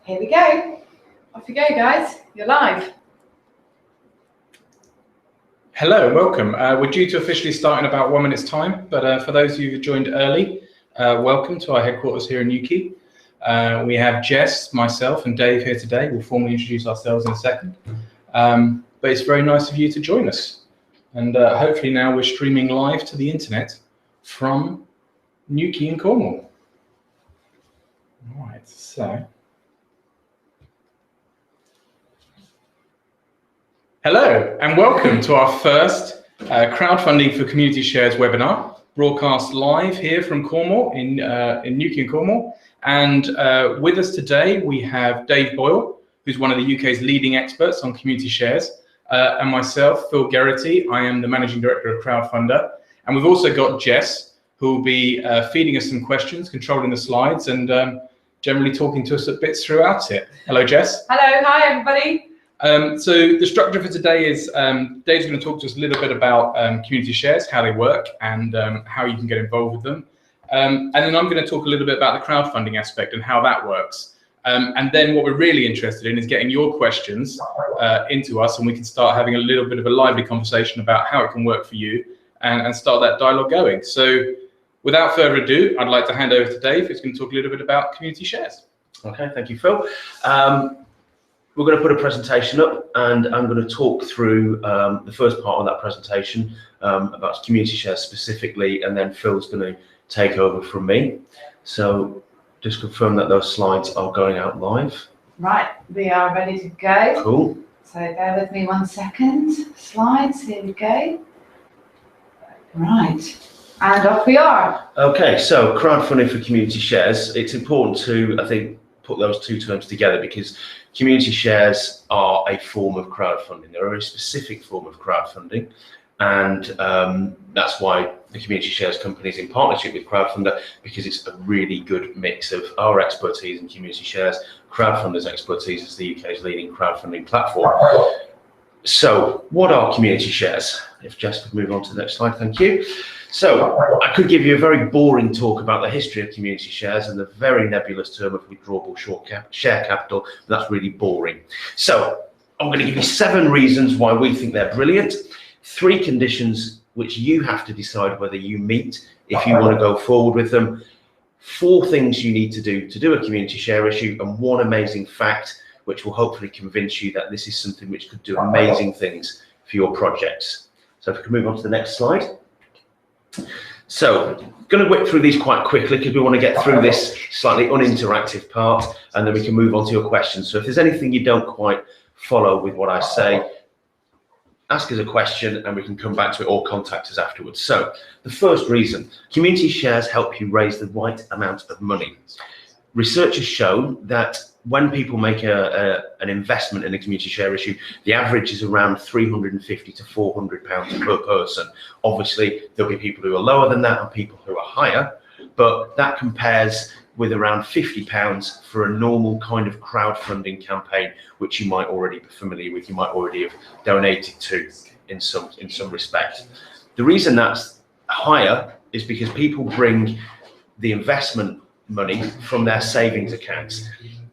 Here we go. Off you go, guys. You're live. Hello and welcome. We're due to officially start in about 1 minute's time, but for those of you who joined early, welcome to our headquarters here in Newquay. We have Jess, myself and Dave here today. We'll formally introduce ourselves in a second. But it's very nice of you to join us. And hopefully now we're streaming live to the internet from Newquay in Cornwall. All right, so. Hello and welcome to our first crowdfunding for community shares webinar, broadcast live here from Cornwall in Newquay in Cornwall. And with us today we have Dave Boyle, who's one of the UK's leading experts on community shares, and myself, Phil Geraghty. I am the managing director of Crowdfunder, and we've also got Jess, who will be feeding us some questions, controlling the slides, and generally talking to us a bit throughout it. Hello, Jess. Hello, hi everybody. So the structure for today is Dave's going to talk to us a little bit about community shares, how they work, and how you can get involved with them. And then I'm going to talk a little bit about the crowdfunding aspect and how that works. And then what we're really interested in is getting your questions into us, and we can start having a little bit of a lively conversation about how it can work for you and start that dialogue going. So without further ado, I'd like to hand over to Dave, who's going to talk a little bit about community shares. Okay, thank you, Phil. We're going to put a presentation up, and I'm going to talk through the first part of that presentation about community shares specifically, and then Phil's going to take over from me. So just confirm that those slides are going out live. Right, we are ready to go. Cool. So bear with me 1 second. Slides, here we go. Right, and off we are. Okay, so crowdfunding for community shares. It's important to, I think, put those two terms together because community shares are a form of crowdfunding. They're a very specific form of crowdfunding, and that's why the community shares company is in partnership with Crowdfunder, because it's a really good mix of our expertise in community shares, Crowdfunder's expertise as the UK's leading crowdfunding platform. So what are community shares? If Jess could move on to the next slide, thank you. So I could give you a very boring talk about the history of community shares and the very nebulous term of withdrawable share capital, but that's really boring. So I'm going to give you 7 reasons why we think they're brilliant, 3 conditions which you have to decide whether you meet if you want to go forward with them, 4 things you need to do a community share issue, and 1 amazing fact which will hopefully convince you that this is something which could do amazing things for your projects. So if we can move on to the next slide. So I'm going to whip through these quite quickly because we want to get through this slightly uninteractive part, and then we can move on to your questions. So if there's anything you don't quite follow with what I say, ask us a question and we can come back to it, or contact us afterwards. So the first reason, community shares help you raise the right amount of money. Research has shown that when people make an investment in a community share issue, the average is around £350 to £400 per person. Obviously, there'll be people who are lower than that and people who are higher, but that compares with around £50 for a normal kind of crowdfunding campaign, which you might already be familiar with, you might already have donated to in some respect. The reason that's higher is because people bring the investment money from their savings accounts.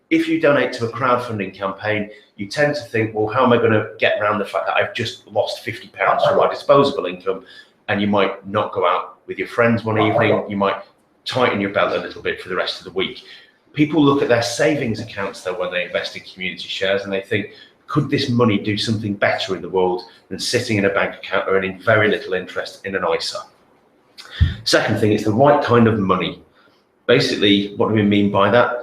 If you donate to a crowdfunding campaign, you tend to think, well, how am I going to get around the fact that I've just lost £50 from my disposable income? And you might not go out with your friends one evening. You might tighten your belt a little bit for the rest of the week. People look at their savings accounts, though, when they invest in community shares, and they think, could this money do something better in the world than sitting in a bank account earning very little interest in an ISA? Second thing, it's the right kind of money. Basically, what do we mean by that?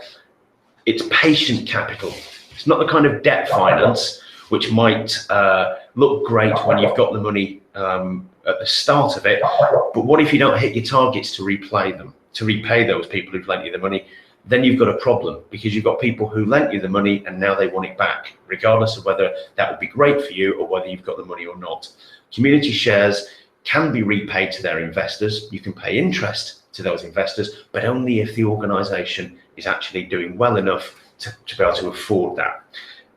It's patient capital. It's not the kind of debt finance which might look great when you've got the money at the start of it, but what if you don't hit your targets to repay those people who've lent you the money? Then you've got a problem, because you've got people who lent you the money and now they want it back, regardless of whether that would be great for you or whether you've got the money or not. Community shares can be repaid to their investors. You can pay interest to those investors, but only if the organisation is actually doing well enough to be able to afford that.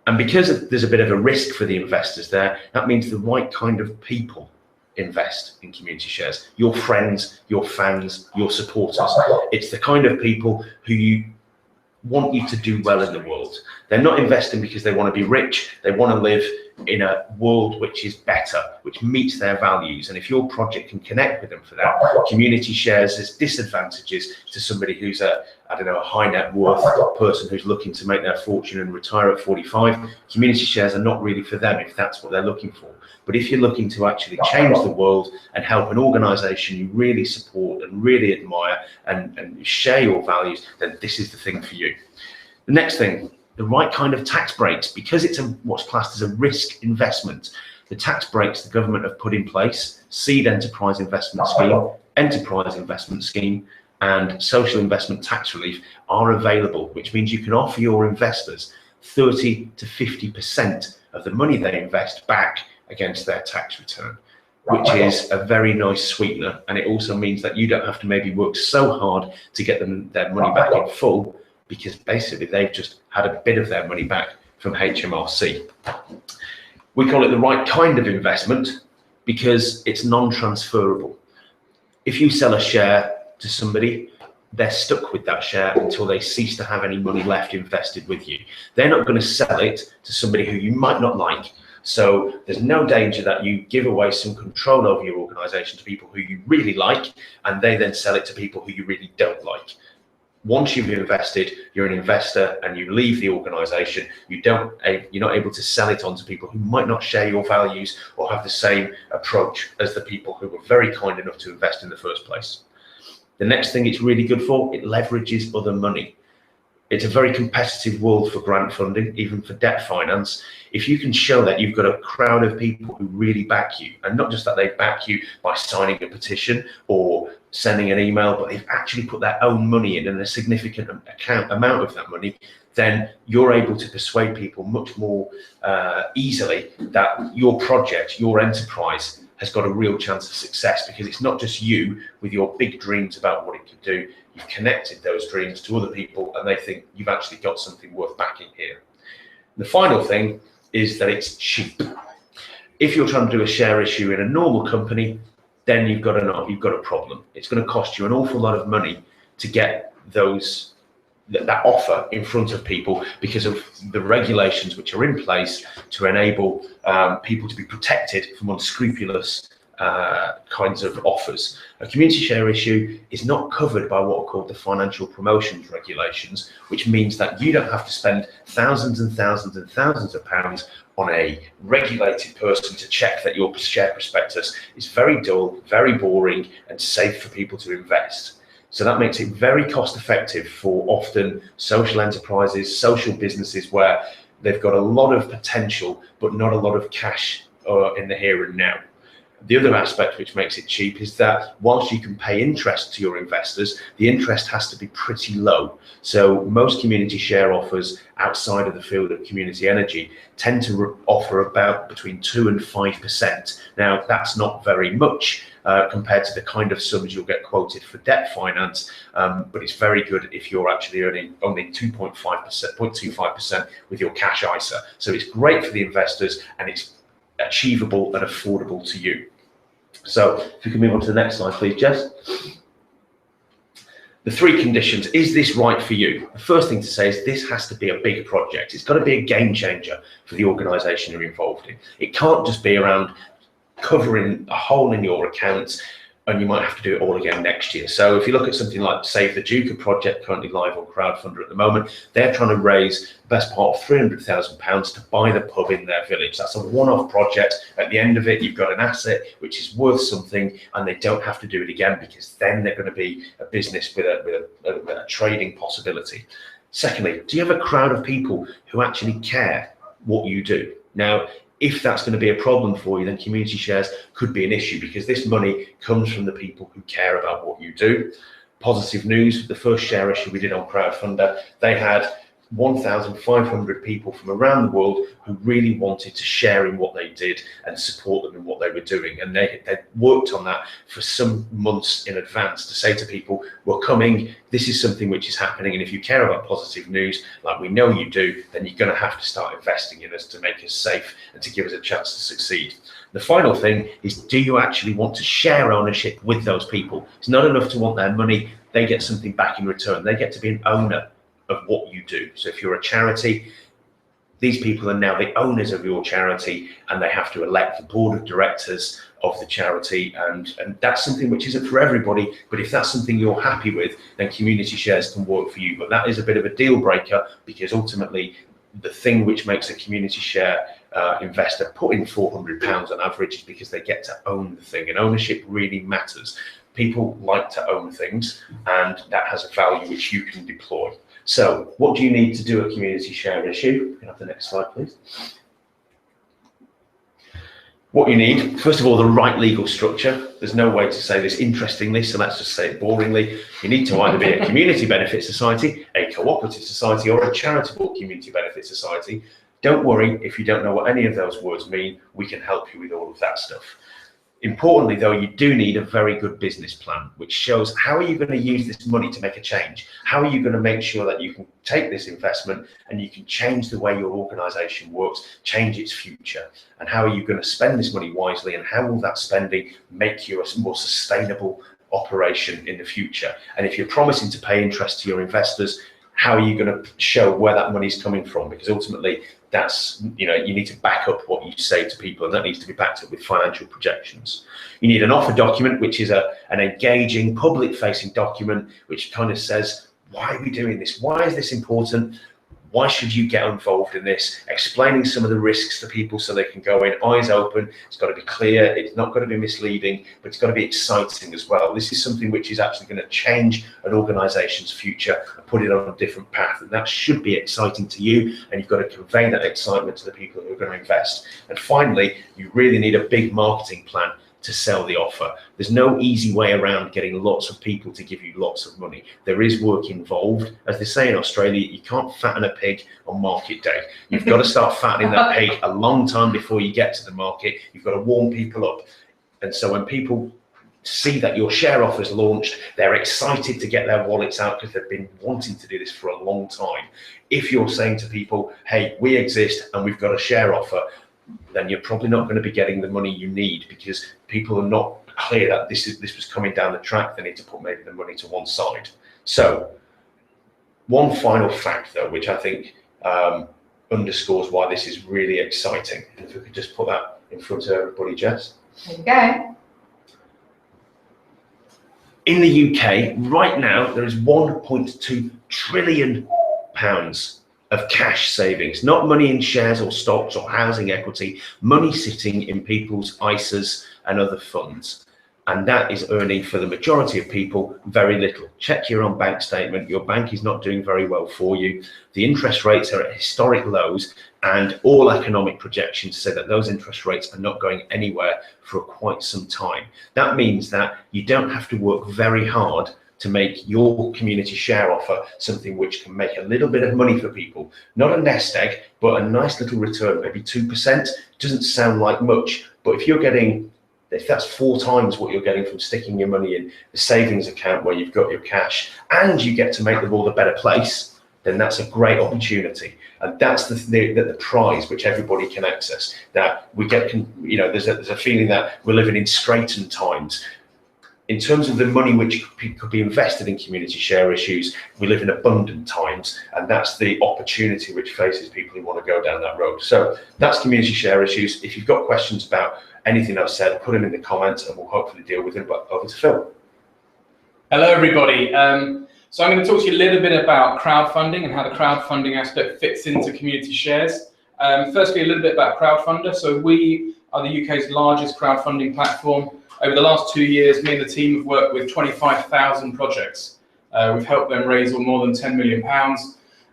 And because there's a bit of a risk for the investors there, that means the right kind of people invest in community shares. Your friends, your fans, your supporters. It's the kind of people who you want you to do well in the world. They're not investing because they want to be rich. They want to live in a world which is better, which meets their values. And if your project can connect with them for that, community shares as disadvantages to somebody who's a high net worth person who's looking to make their fortune and retire at 45. Community shares are not really for them if that's what they're looking for. But if you're looking to actually change the world and help an organization you really support and really admire and share your values, then this is the thing for you. The next thing, the right kind of tax breaks, because it's what's classed as a risk investment. The tax breaks the government have put in place, seed enterprise investment scheme, enterprise investment scheme, and social investment tax relief are available, which means you can offer your investors 30 to 50% of the money they invest back against their tax return, which is a very nice sweetener. And it also means that you don't have to maybe work so hard to get their money back in full, because basically they've just had a bit of their money back from HMRC. We call it the right kind of investment because it's non-transferable. If you sell a share to somebody, they're stuck with that share until they cease to have any money left invested with you. They're not going to sell it to somebody who you might not like. So there's no danger that you give away some control over your organization to people who you really like, and they then sell it to people who you really don't like. Once you've invested, you're an investor and you leave the organization, you're not able to sell it on to people who might not share your values or have the same approach as the people who were very kind enough to invest in the first place. The next thing it's really good for, it leverages other money. It's a very competitive world for grant funding, even for debt finance. If you can show that you've got a crowd of people who really back you, and not just that they back you by signing a petition or sending an email, but they've actually put their own money in and a significant amount of that money, then you're able to persuade people much more easily that your project, your enterprise, has got a real chance of success, because it's not just you with your big dreams about what it could do. You've connected those dreams to other people and they think you've actually got something worth backing here. The final thing is that it's cheap. If you're trying to do a share issue in a normal company, then you've got a problem. It's going to cost you an awful lot of money to get that offer in front of people because of the regulations which are in place to enable people to be protected from unscrupulous kinds of offers. A community share issue is not covered by what are called the financial promotions regulations, which means that you don't have to spend thousands and thousands and thousands of pounds on a regulated person to check that your share prospectus is very dull, very boring, and safe for people to invest. So that makes it very cost effective for often social enterprises, social businesses where they've got a lot of potential, but not a lot of cash in the here and now. The other aspect which makes it cheap is that whilst you can pay interest to your investors, the interest has to be pretty low. So most community share offers outside of the field of community energy tend to offer about between 2 and 5%. Now, that's not very much compared to the kind of sums you'll get quoted for debt finance, but it's very good if you're actually earning only 2.5%, 0.25% with your cash ISA. So it's great for the investors and it's achievable and affordable to you. So if you can move on to the next slide, please, Jess. The 3 conditions, is this right for you? The first thing to say is this has to be a big project. It's got to be a game changer for the organisation you're involved in. It can't just be around covering a hole in your accounts and you might have to do it all again next year. So if you look at something like Save the Duke, a project currently live on Crowdfunder at the moment, they're trying to raise the best part of £300,000 to buy the pub in their village. That's a one-off project. At the end of it, you've got an asset which is worth something and they don't have to do it again, because then they're going to be a business with a trading possibility. Secondly, do you have a crowd of people who actually care what you do? Now, if that's going to be a problem for you, then community shares could be an issue, because this money comes from the people who care about what you do. Positive news, the first share issue we did on Crowdfunder, they had 1,500 people from around the world who really wanted to share in what they did and support them in what they were doing. And they worked on that for some months in advance to say to people, we're coming, this is something which is happening. And if you care about positive news, like we know you do, then you're going to have to start investing in us to make us safe and to give us a chance to succeed. The final thing is, do you actually want to share ownership with those people? It's not enough to want their money. They get something back in return. They get to be an owner of what you do. So if you're a charity, these people are now the owners of your charity, and they have to elect the board of directors of the charity, and that's something which isn't for everybody, but if that's something you're happy with, then community shares can work for you. But that is a bit of a deal breaker, because ultimately the thing which makes a community share investor put in £400 on average is because they get to own the thing, and ownership really matters. People like to own things, and that has a value which you can deploy. So what do you need to do a community share issue? Can I have the next slide, please? What you need, first of all, the right legal structure. There's no way to say this interestingly, so let's just say it boringly. You need to either be a community benefit society, a cooperative society, or a charitable community benefit society. Don't worry if you don't know what any of those words mean, we can help you with all of that stuff. Importantly, though, you do need a very good business plan, which shows how are you going to use this money to make a change? How are you going to make sure that you can take this investment and you can change the way your organization works, change its future? And how are you going to spend this money wisely, and how will that spending make you a more sustainable operation in the future? And if you're promising to pay interest to your investors, how are you going to show where that money is coming from? Because ultimately, that's, you need to back up what you say to people, and that needs to be backed up with financial projections. You need an offer document, which is an engaging, public-facing document, which kind of says, why are we doing this? Why is this important? Why should you get involved in this? Explaining some of the risks to people so they can go in eyes open. It's got to be clear. It's not going to be misleading, but it's got to be exciting as well. This is something which is actually going to change an organization's future and put it on a different path. And that should be exciting to you. And you've got to convey that excitement to the people who are going to invest. And finally, you really need a big marketing plan to sell the offer. There's no easy way around getting lots of people to give you lots of money. There is work involved. As they say in Australia, you can't fatten a pig on market day. You've got to start fattening that pig a long time before you get to the market. You've got to warm people up. And so when people see that your share offer's launched, they're excited to get their wallets out because they've been wanting to do this for a long time. If you're saying to people, hey, we exist and we've got a share offer, then you're probably not going to be getting the money you need, because people are not clear that this was coming down the track. They need to put maybe the money to one side. So one final fact, though, which I think underscores why this is really exciting. And if we could just put that in front of everybody, Jess. There you go. In the UK, right now, there is £1.2 trillion of cash savings, not money in shares or stocks or housing equity, money sitting in people's ISAs and other funds. And that is earning, for the majority of people, very little. Check your own bank statement. Your bank is not doing very well for you. The interest rates are at historic lows, and all economic projections say that those interest rates are not going anywhere for quite some time. That means that you don't have to work very hard to make your community share offer something which can make a little bit of money for people. Not a nest egg, but a nice little return, maybe 2%. Doesn't sound like much, but if that's 4 times what you're getting from sticking your money in the savings account where you've got your cash, and you get to make the world a better place, then that's a great opportunity. And that's the prize which everybody can access. That we get, there's a feeling that we're living in straitened times. In terms of the money which could be invested in community share issues, we live in abundant times, and that's the opportunity which faces people who want to go down that road. So that's community share issues. If you've got questions about anything I've said, put them in the comments and we'll hopefully deal with them. But over to Phil. Hello, everybody. So I'm going to talk to you a little bit about crowdfunding and how the crowdfunding aspect fits into community shares. Firstly, a little bit about Crowdfunder. So we are the UK's largest crowdfunding platform. Over the last 2 years, me and the team have worked with 25,000 projects. We've helped them raise more than £10 million.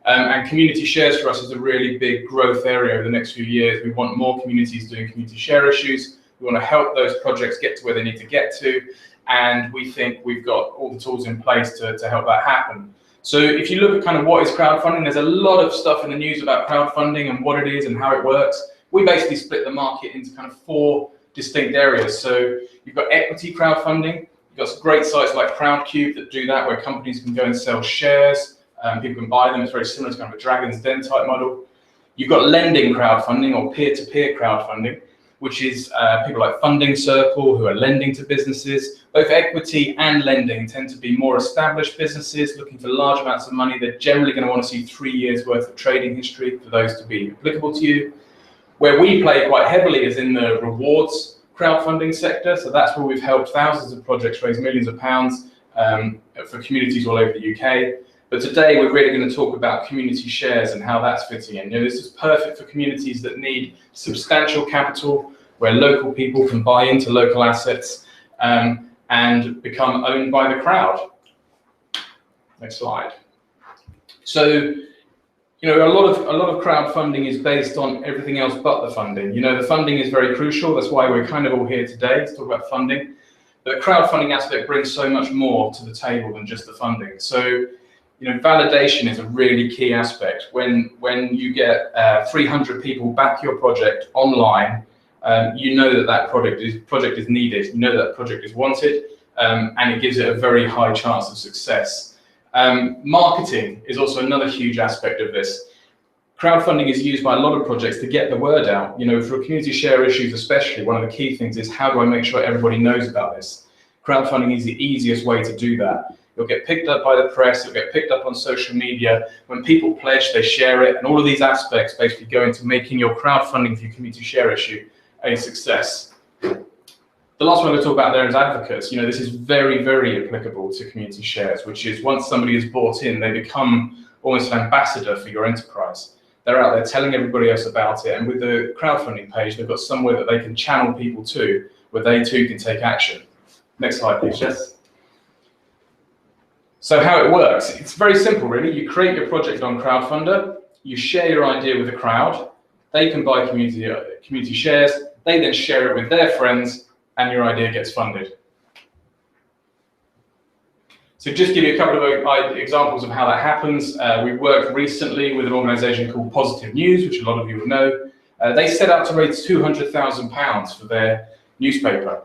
And community shares for us is a really big growth area over the next few years. We want more communities doing community share issues. We want to help those projects get to where they need to get to. And we think we've got all the tools in place to help that happen. So if you look at kind of what is crowdfunding, there's a lot of stuff in the news about crowdfunding and what it is and how it works. We basically split the market into kind of 4 distinct areas. So you've got equity crowdfunding. You've got some great sites like Crowdcube that do that, where companies can go and sell shares. People can buy them. It's very similar to kind of a Dragon's Den type model. You've got lending crowdfunding or peer-to-peer crowdfunding. which is people like Funding Circle, who are lending to businesses. Both equity and lending tend to be more established businesses looking for large amounts of money. They're generally going to want to see 3 years worth of trading history for those to be applicable to you. Where we play quite heavily is in the rewards crowdfunding sector. So that's where we've helped thousands of projects raise millions of pounds for communities all over the UK. But today we're really going to talk about community shares and how that's fitting in. You know, this is perfect for communities that need substantial capital, where local people can buy into local assets and become owned by the crowd. Next slide. So, you know, a lot of crowdfunding is based on everything else but the funding. You know, the funding is very crucial. That's why we're kind of all here today to talk about funding. But the crowdfunding aspect brings so much more to the table than just the funding. So, you know, validation is a really key aspect. When you get 300 people back your project online, you know that project is needed. You know that project is wanted, and it gives it a very high chance of success. Marketing is also another huge aspect of this. Crowdfunding is used by a lot of projects to get the word out. You know, for community share issues especially, one of the key things is how do I make sure everybody knows about this? Crowdfunding is the easiest way to do that. You'll get picked up by the press, you'll get picked up on social media. When people pledge, they share it, and all of these aspects basically go into making your crowdfunding for your community share issue a success. The last one I'm going to talk about there is advocates. You know, this is very, very applicable to community shares, which is once somebody is bought in, they become almost an ambassador for your enterprise. They're out there telling everybody else about it, and with the crowdfunding page, they've got somewhere that they can channel people to, where they too can take action. Next slide, please, Jess. So how it works, it's very simple, really. You create your project on Crowdfunder, you share your idea with the crowd, they can buy community shares, they then share it with their friends, and your idea gets funded. So just give you a couple of examples of how that happens. We've worked recently with an organisation called Positive News, which a lot of you will know. They set out to raise £200,000 for their newspaper.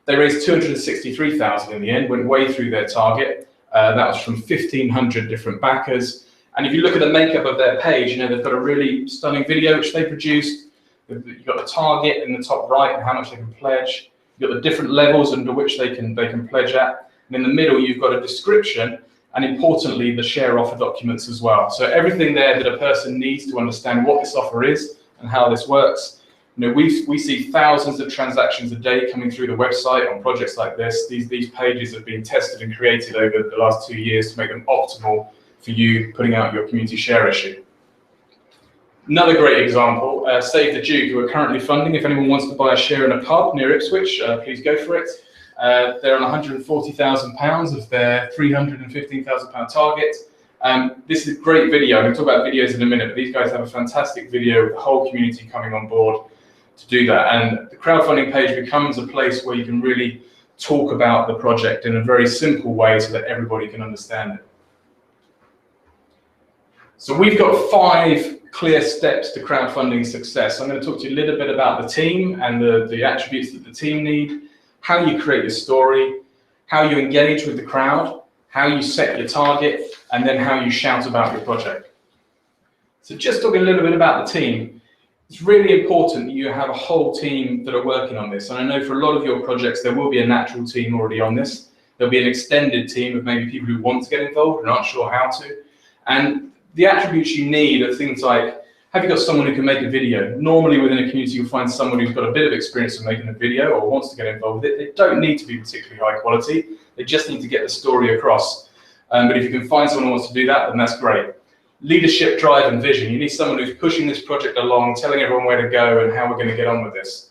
They raised 263,000 in the end, went way through their target. That was from 1,500 different backers. And if you look at the makeup of their page, you know, they've got a really stunning video which they produced. You've got the target in the top right and how much they can pledge. You've got the different levels under which they can pledge at. And in the middle, you've got a description and, importantly, the share offer documents as well. So everything there that a person needs to understand what this offer is and how this works. You know, we see thousands of transactions a day coming through the website on projects like this. These pages have been tested and created over the last 2 years to make them optimal for you putting out your community share issue. Another great example, Save the Duke, who are currently funding. If anyone wants to buy a share in a pub near Ipswich, please go for it. They're on £140,000 of their £315,000 target. This is a great video. I'm going to talk about videos in a minute, but these guys have a fantastic video with the whole community coming on board to do that. And the crowdfunding page becomes a place where you can really talk about the project in a very simple way so that everybody can understand it. So we've got 5 clear steps to crowdfunding success. I'm going to talk to you a little bit about the team and the attributes that the team need, how you create your story, how you engage with the crowd, how you set your target, and then how you shout about your project. So just talking a little bit about the team, it's really important that you have a whole team that are working on this. And I know for a lot of your projects, there will be a natural team already on this. There'll be an extended team of maybe people who want to get involved and aren't sure how to. And the attributes you need are things like, have you got someone who can make a video? Normally within a community, you'll find someone who's got a bit of experience in making a video or wants to get involved with it. They don't need to be particularly high quality. They just need to get the story across. But if you can find someone who wants to do that, then that's great. Leadership, drive, and vision. You need someone who's pushing this project along, telling everyone where to go and how we're going to get on with this.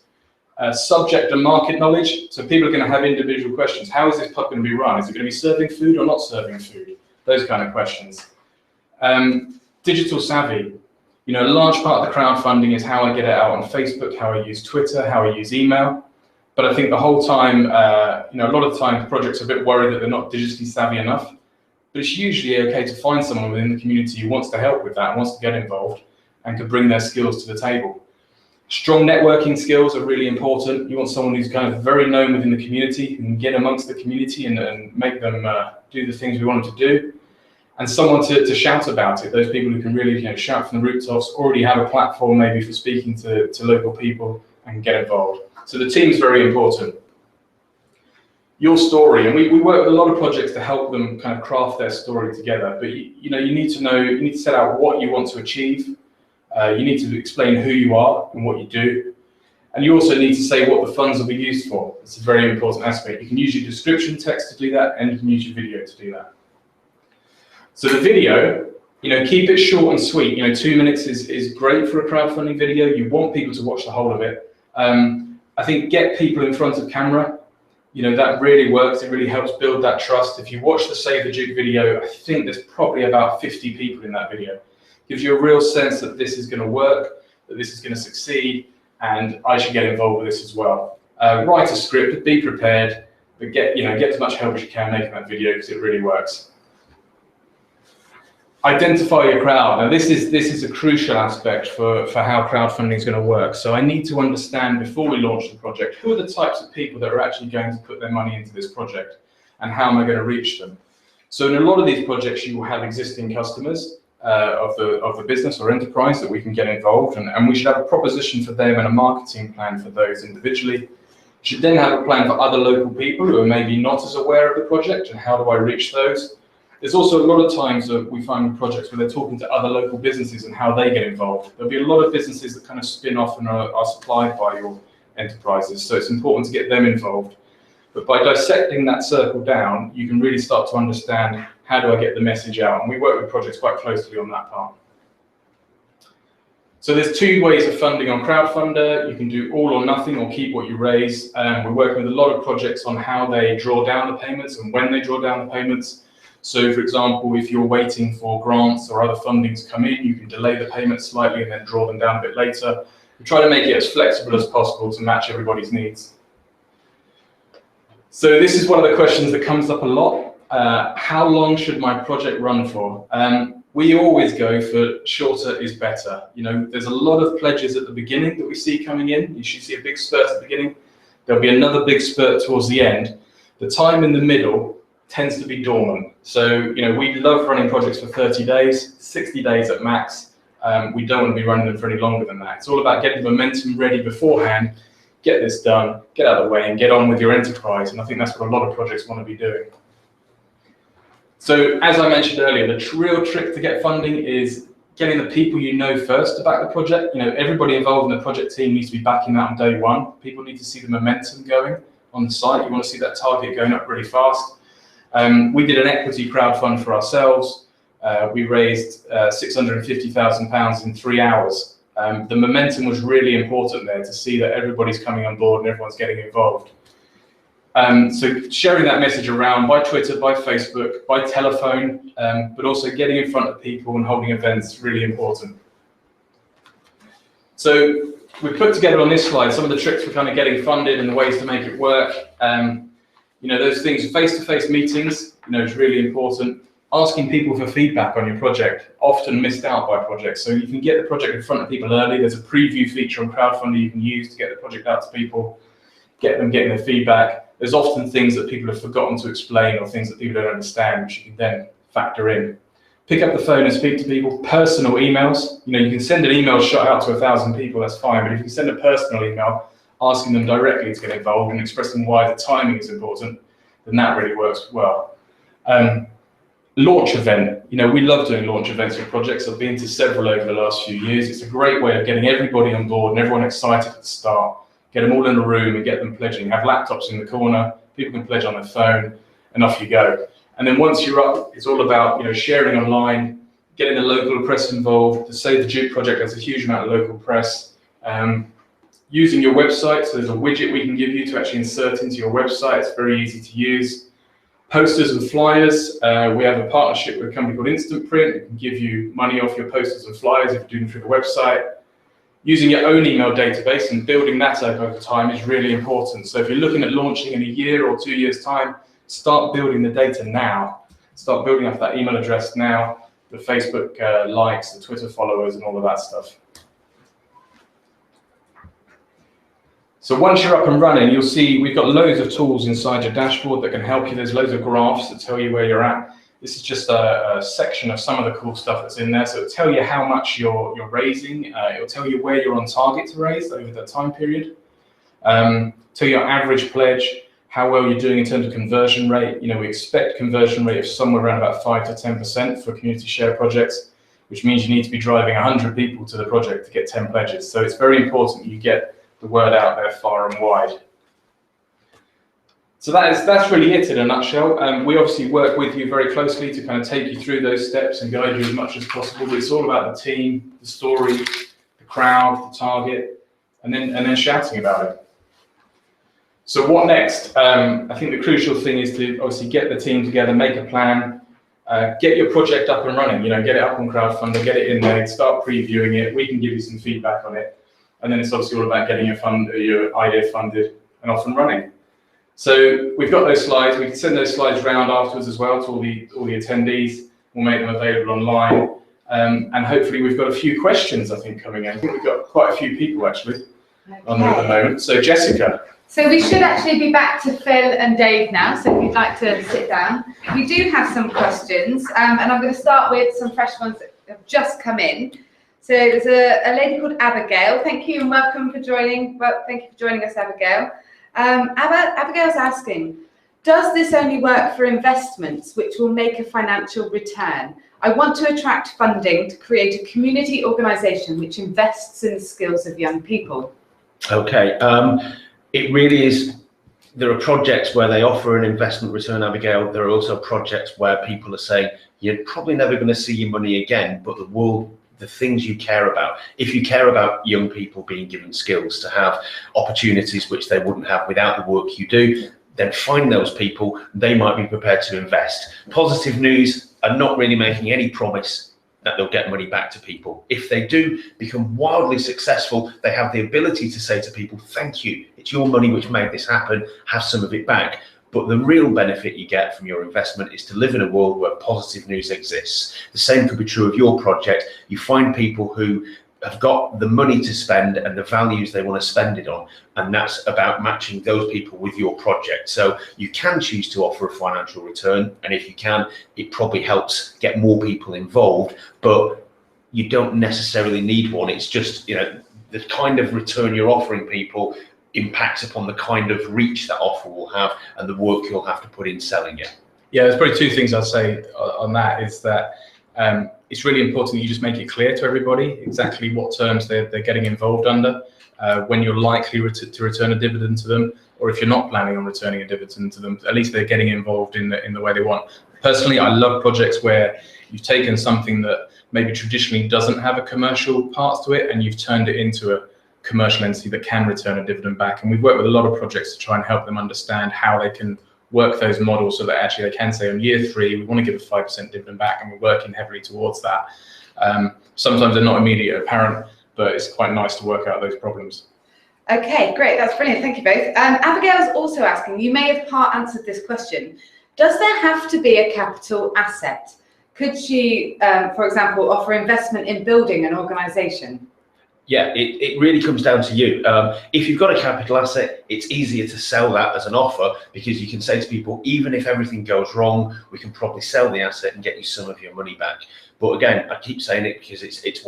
Subject and market knowledge. So people are going to have individual questions. How is this pub going to be run? Is it going to be serving food or not serving food? Those kind of questions. Digital savvy. You know, a large part of the crowdfunding is how I get it out on Facebook, how I use Twitter, how I use email. But I think the whole time, you know, a lot of the time projects are a bit worried that they're not digitally savvy enough. But it's usually okay to find someone within the community who wants to help with that, and wants to get involved, and can bring their skills to the table. Strong networking skills are really important. You want someone who's kind of very known within the community, who can get amongst the community and make them do the things we want them to do. And someone to shout about it, those people who can really, you know, shout from the rooftops, already have a platform maybe for speaking to local people and get involved. So the team is very important. Your story, and we work with a lot of projects to help them kind of craft their story together, but you need to set out what you want to achieve. You need to explain who you are and what you do. And you also need to say what the funds will be used for. It's a very important aspect. You can use your description text to do that, and you can use your video to do that. So the video, keep it short and sweet. 2 minutes is great for a crowdfunding video. You want people to watch the whole of it. I think get people in front of camera. That really works. It really helps build that trust. If you watch the Save the Duke video, I think there's probably about 50 people in that video. Gives you a real sense that this is going to work, that this is going to succeed, and I should get involved with this as well. Write a script, be prepared, but get as much help as you can making that video because it really works. Identify your crowd. Now this is a crucial aspect for how crowdfunding is going to work. So I need to understand before we launch the project, who are the types of people that are actually going to put their money into this project and how am I going to reach them? So in a lot of these projects, you will have existing customers of the business or enterprise that we can get involved, and we should have a proposition for them and a marketing plan for those individually. We should then have a plan for other local people who are maybe not as aware of the project and how do I reach those. There's also a lot of times that we find in projects where they're talking to other local businesses and how they get involved. There'll be a lot of businesses that kind of spin off and are supplied by your enterprises, so it's important to get them involved. But by dissecting that circle down, you can really start to understand how do I get the message out, and we work with projects quite closely on that part. So there's 2 ways of funding on Crowdfunder. You can do all or nothing or keep what you raise. We're working with a lot of projects on how they draw down the payments and when they draw down the payments. So for example, if you're waiting for grants or other fundings to come in, you can delay the payments slightly and then draw them down a bit later. We try to make it as flexible as possible to match everybody's needs. So this is one of the questions that comes up a lot. How long should my project run for? We always go for shorter is better. There's a lot of pledges at the beginning that we see coming in. You should see a big spurt at the beginning. There'll be another big spurt towards the end. The time in the middle tends to be dormant. So, we love running projects for 30 days, 60 days at max. We don't want to be running them for any longer than that. It's all about getting the momentum ready beforehand, get this done, get out of the way, and get on with your enterprise. And I think that's what a lot of projects want to be doing. So, as I mentioned earlier, the real trick to get funding is getting the people you know first to back the project. Everybody involved in the project team needs to be backing that on day one. People need to see the momentum going on the site. You want to see that target going up really fast. We did an equity crowdfund for ourselves. We raised £650,000 in 3 hours. The momentum was really important there to see that everybody's coming on board and everyone's getting involved. So sharing that message around by Twitter, by Facebook, by telephone, but also getting in front of people and holding events is really important. So we put together on this slide some of the tricks for kind of getting funded and the ways to make it work. Those things, face-to-face meetings, is really important. Asking people for feedback on your project, often missed out by projects. So you can get the project in front of people early. There's a preview feature on Crowdfunder you can use to get the project out to people, getting their feedback. There's often things that people have forgotten to explain or things that people don't understand, which you can then factor in. Pick up the phone and speak to people. Personal emails. You can send an email shot out to 1,000 people, that's fine. But if you send a personal email, asking them directly to get involved and expressing why the timing is important, then that really works well. Launch event. We love doing launch events for projects. I've been to several over the last few years. It's a great way of getting everybody on board and everyone excited at the start. Get them all in a room and get them pledging. Have laptops in the corner. People can pledge on their phone and off you go. And then once you're up, it's all about sharing online, getting the local press involved. The Save the Duke project has a huge amount of local press. Using your website, so there's a widget we can give you to actually insert into your website. It's very easy to use. Posters and flyers. We have a partnership with a company called Instant Print. It can give you money off your posters and flyers if you're doing them through the website. Using your own email database and building that up over time is really important. So if you're looking at launching in a year or 2 years' time, start building the data now. Start building up that email address now, the Facebook likes, the Twitter followers, and all of that stuff. So once you're up and running, you'll see we've got loads of tools inside your dashboard that can help you. There's loads of graphs that tell you where you're at. This is just a section of some of the cool stuff that's in there. So it'll tell you how much you're raising. It'll tell you where you're on target to raise over that time period. Tell you your average pledge, how well you're doing in terms of conversion rate. You know, we expect conversion rate of somewhere around about 5 to 10% for community share projects, which means you need to be driving 100 people to the project to get 10 pledges. So it's very important you get the word out there far and wide. So that's really it in a nutshell. We obviously work with you very closely to kind of take you through those steps and guide you as much as possible. But it's all about the team, the story, the crowd, the target, and then shouting about it. So what next? I think the crucial thing is to obviously get the team together, make a plan, get your project up and running. You know, get it up on crowdfunding, get it in there, start previewing it. We can give you some feedback on it, and then it's obviously all about getting your idea funded and off and running. So we've got those slides. We can send those slides around afterwards as well to all the attendees. We'll make them available online, and hopefully we've got a few questions I think coming in. I think we've got quite a few people actually on there at the moment. So Jessica. So we should actually be back to Phil and Dave now, so if you'd like to sit down. We do have some questions, and I'm going to start with some fresh ones that have just come in. So there's a lady called Abigail. Thank you and welcome for joining. Well, thank you for joining us, Abigail. Abigail's asking, does this only work for investments which will make a financial return? I want to attract funding to create a community organisation which invests in the skills of young people. Okay. It really is, there are projects where they offer an investment return, Abigail. There are also projects where people are saying, you're probably never going to see your money again, but the things you care about, if you care about young people being given skills to have opportunities which they wouldn't have without the work you do, then find those people, they might be prepared to invest. Positive news are not really making any promise that they'll get money back to people. If they do become wildly successful, they have the ability to say to people, thank you, it's your money which made this happen, have some of it back. But the real benefit you get from your investment is to live in a world where positive news exists. The same could be true of your project. You find people who have got the money to spend and the values they want to spend it on, and that's about matching those people with your project. So you can choose to offer a financial return, and if you can, it probably helps get more people involved, but you don't necessarily need one. It's just, you know, the kind of return you're offering people impacts upon the kind of reach that offer will have and the work you'll have to put in selling it. Yeah, there's probably two things I'd say on that is that it's really important that you just make it clear to everybody exactly what terms they're getting involved under, when you're likely to return a dividend to them, or if you're not planning on returning a dividend to them, at least they're getting involved in the way they want. Personally, I love projects where you've taken something that maybe traditionally doesn't have a commercial part to it and you've turned it into a commercial entity that can return a dividend back. And we've worked with a lot of projects to try and help them understand how they can work those models so that actually they can say on year 3, we want to give a 5% dividend back, and we're working heavily towards that. Sometimes they're not immediately apparent, but it's quite nice to work out those problems. Okay, great, that's brilliant, thank you both. Abigail's also asking, you may have part answered this question, does there have to be a capital asset? Could she, for example, offer investment in building an organisation? Yeah, it really comes down to you. If you've got a capital asset, it's easier to sell that as an offer because you can say to people, even if everything goes wrong, we can probably sell the asset and get you some of your money back. But again, I keep saying it because it's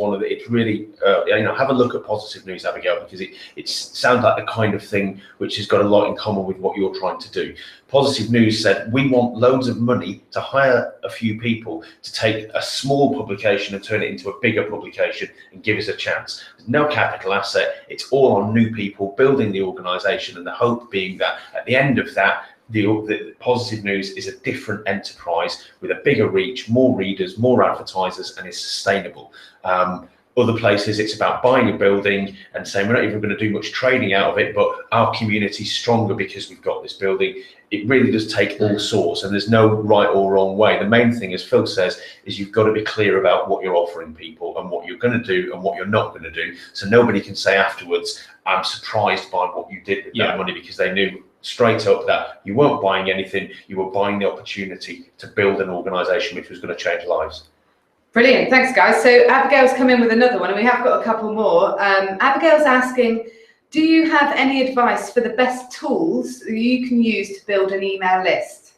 really, you know, have a look at positive news, Abigail, because it sounds like the kind of thing which has got a lot in common with what you're trying to do. Positive news said, we want loads of money to hire a few people to take a small publication and turn it into a bigger publication and give us a chance. There's no capital asset. It's all on new people building the organisation, and the hope being that at the end of that, the positive news is a different enterprise with a bigger reach, more readers, more advertisers, and is sustainable. Other places, it's about buying a building and saying we're not even going to do much trading out of it, but our community's stronger because we've got this building. It really does take all sorts, and there's no right or wrong way. The main thing, as Phil says, is you've got to be clear about what you're offering people and what you're going to do and what you're not going to do. So nobody can say afterwards, I'm surprised by what you did with that money, because they knew straight up that you weren't buying anything, you were buying the opportunity to build an organisation which was going to change lives. Brilliant, thanks guys. So Abigail's come in with another one, and we have got a couple more. Abigail's asking, do you have any advice for the best tools you can use to build an email list?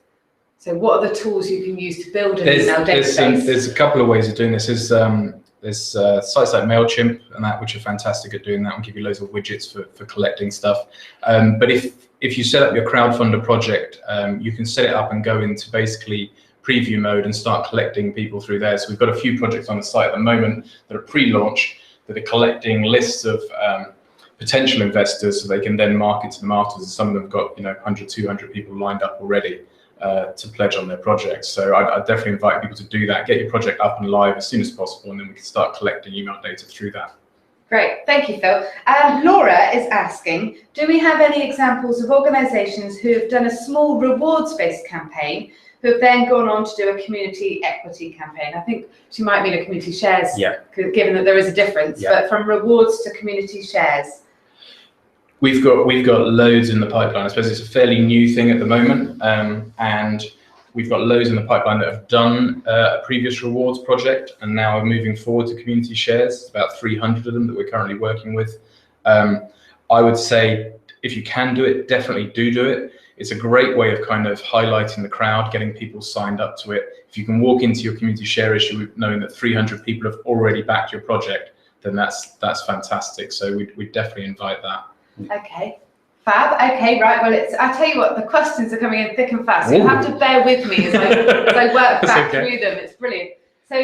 So what are the tools you can use to build an email database? There's a couple of ways of doing this. There's sites like MailChimp and that, which are fantastic at doing that and give you loads of widgets for collecting stuff. But if you set up your crowdfunder project, you can set it up and go into basically preview mode and start collecting people through there. So we've got a few projects on the site at the moment that are pre-launch that are collecting lists of potential investors so they can then market to them afterwards. Some of them have got 100, 200 people lined up already to pledge on their projects. So I'd definitely invite people to do that, get your project up and live as soon as possible, and then we can start collecting email data through that. Great, thank you, Phil. Laura is asking, do we have any examples of organisations who have done a small rewards-based campaign who have then gone on to do a community equity campaign? I think she might mean a community shares, given that there is a difference, but from rewards to community shares. We've got loads in the pipeline. I suppose it's a fairly new thing at the moment, and we've got loads in the pipeline that have done a previous rewards project and now are moving forward to community shares. It's about 300 of them that we're currently working with. I would say if you can do it, definitely do it. It's a great way of kind of highlighting the crowd, getting people signed up to it. If you can walk into your community share issue knowing that 300 people have already backed your project, then that's fantastic. So we'd definitely invite that. Okay, fab. Okay, right. Well, I tell you what, the questions are coming in thick and fast. So you'll have to bear with me as I work back through them. It's brilliant. So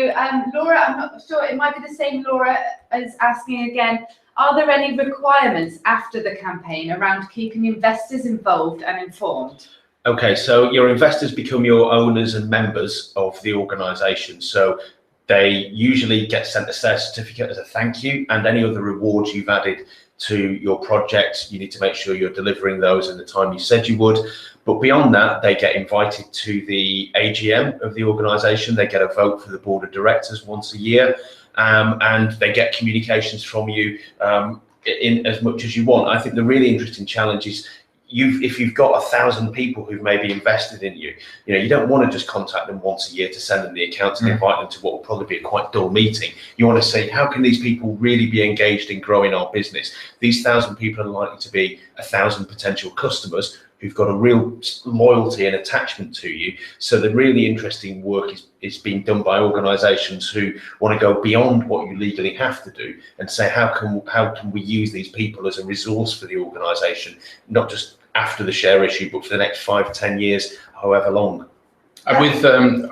Laura, I'm not sure, it might be the same Laura is asking again, are there any requirements after the campaign around keeping investors involved and informed? Okay, so your investors become your owners and members of the organisation. So they usually get sent a share certificate as a thank you, and any other rewards you've added to your project, you need to make sure you're delivering those in the time you said you would. But beyond that, they get invited to the AGM of the organisation. They get a vote for the board of directors once a year, and they get communications from you in as much as you want. I think the really interesting challenge is if you've got 1,000 people who've maybe invested in you, you don't want to just contact them once a year to send them the accounts and invite them to what will probably be a quite dull meeting. You want to say, how can these people really be engaged in growing our business? These 1,000 people are likely to be 1,000 potential customers who've got a real loyalty and attachment to you. So the really interesting work is being done by organisations who want to go beyond what you legally have to do and say, how can we use these people as a resource for the organisation, not just after the share issue, but for the next 5, 10 years, however long. And with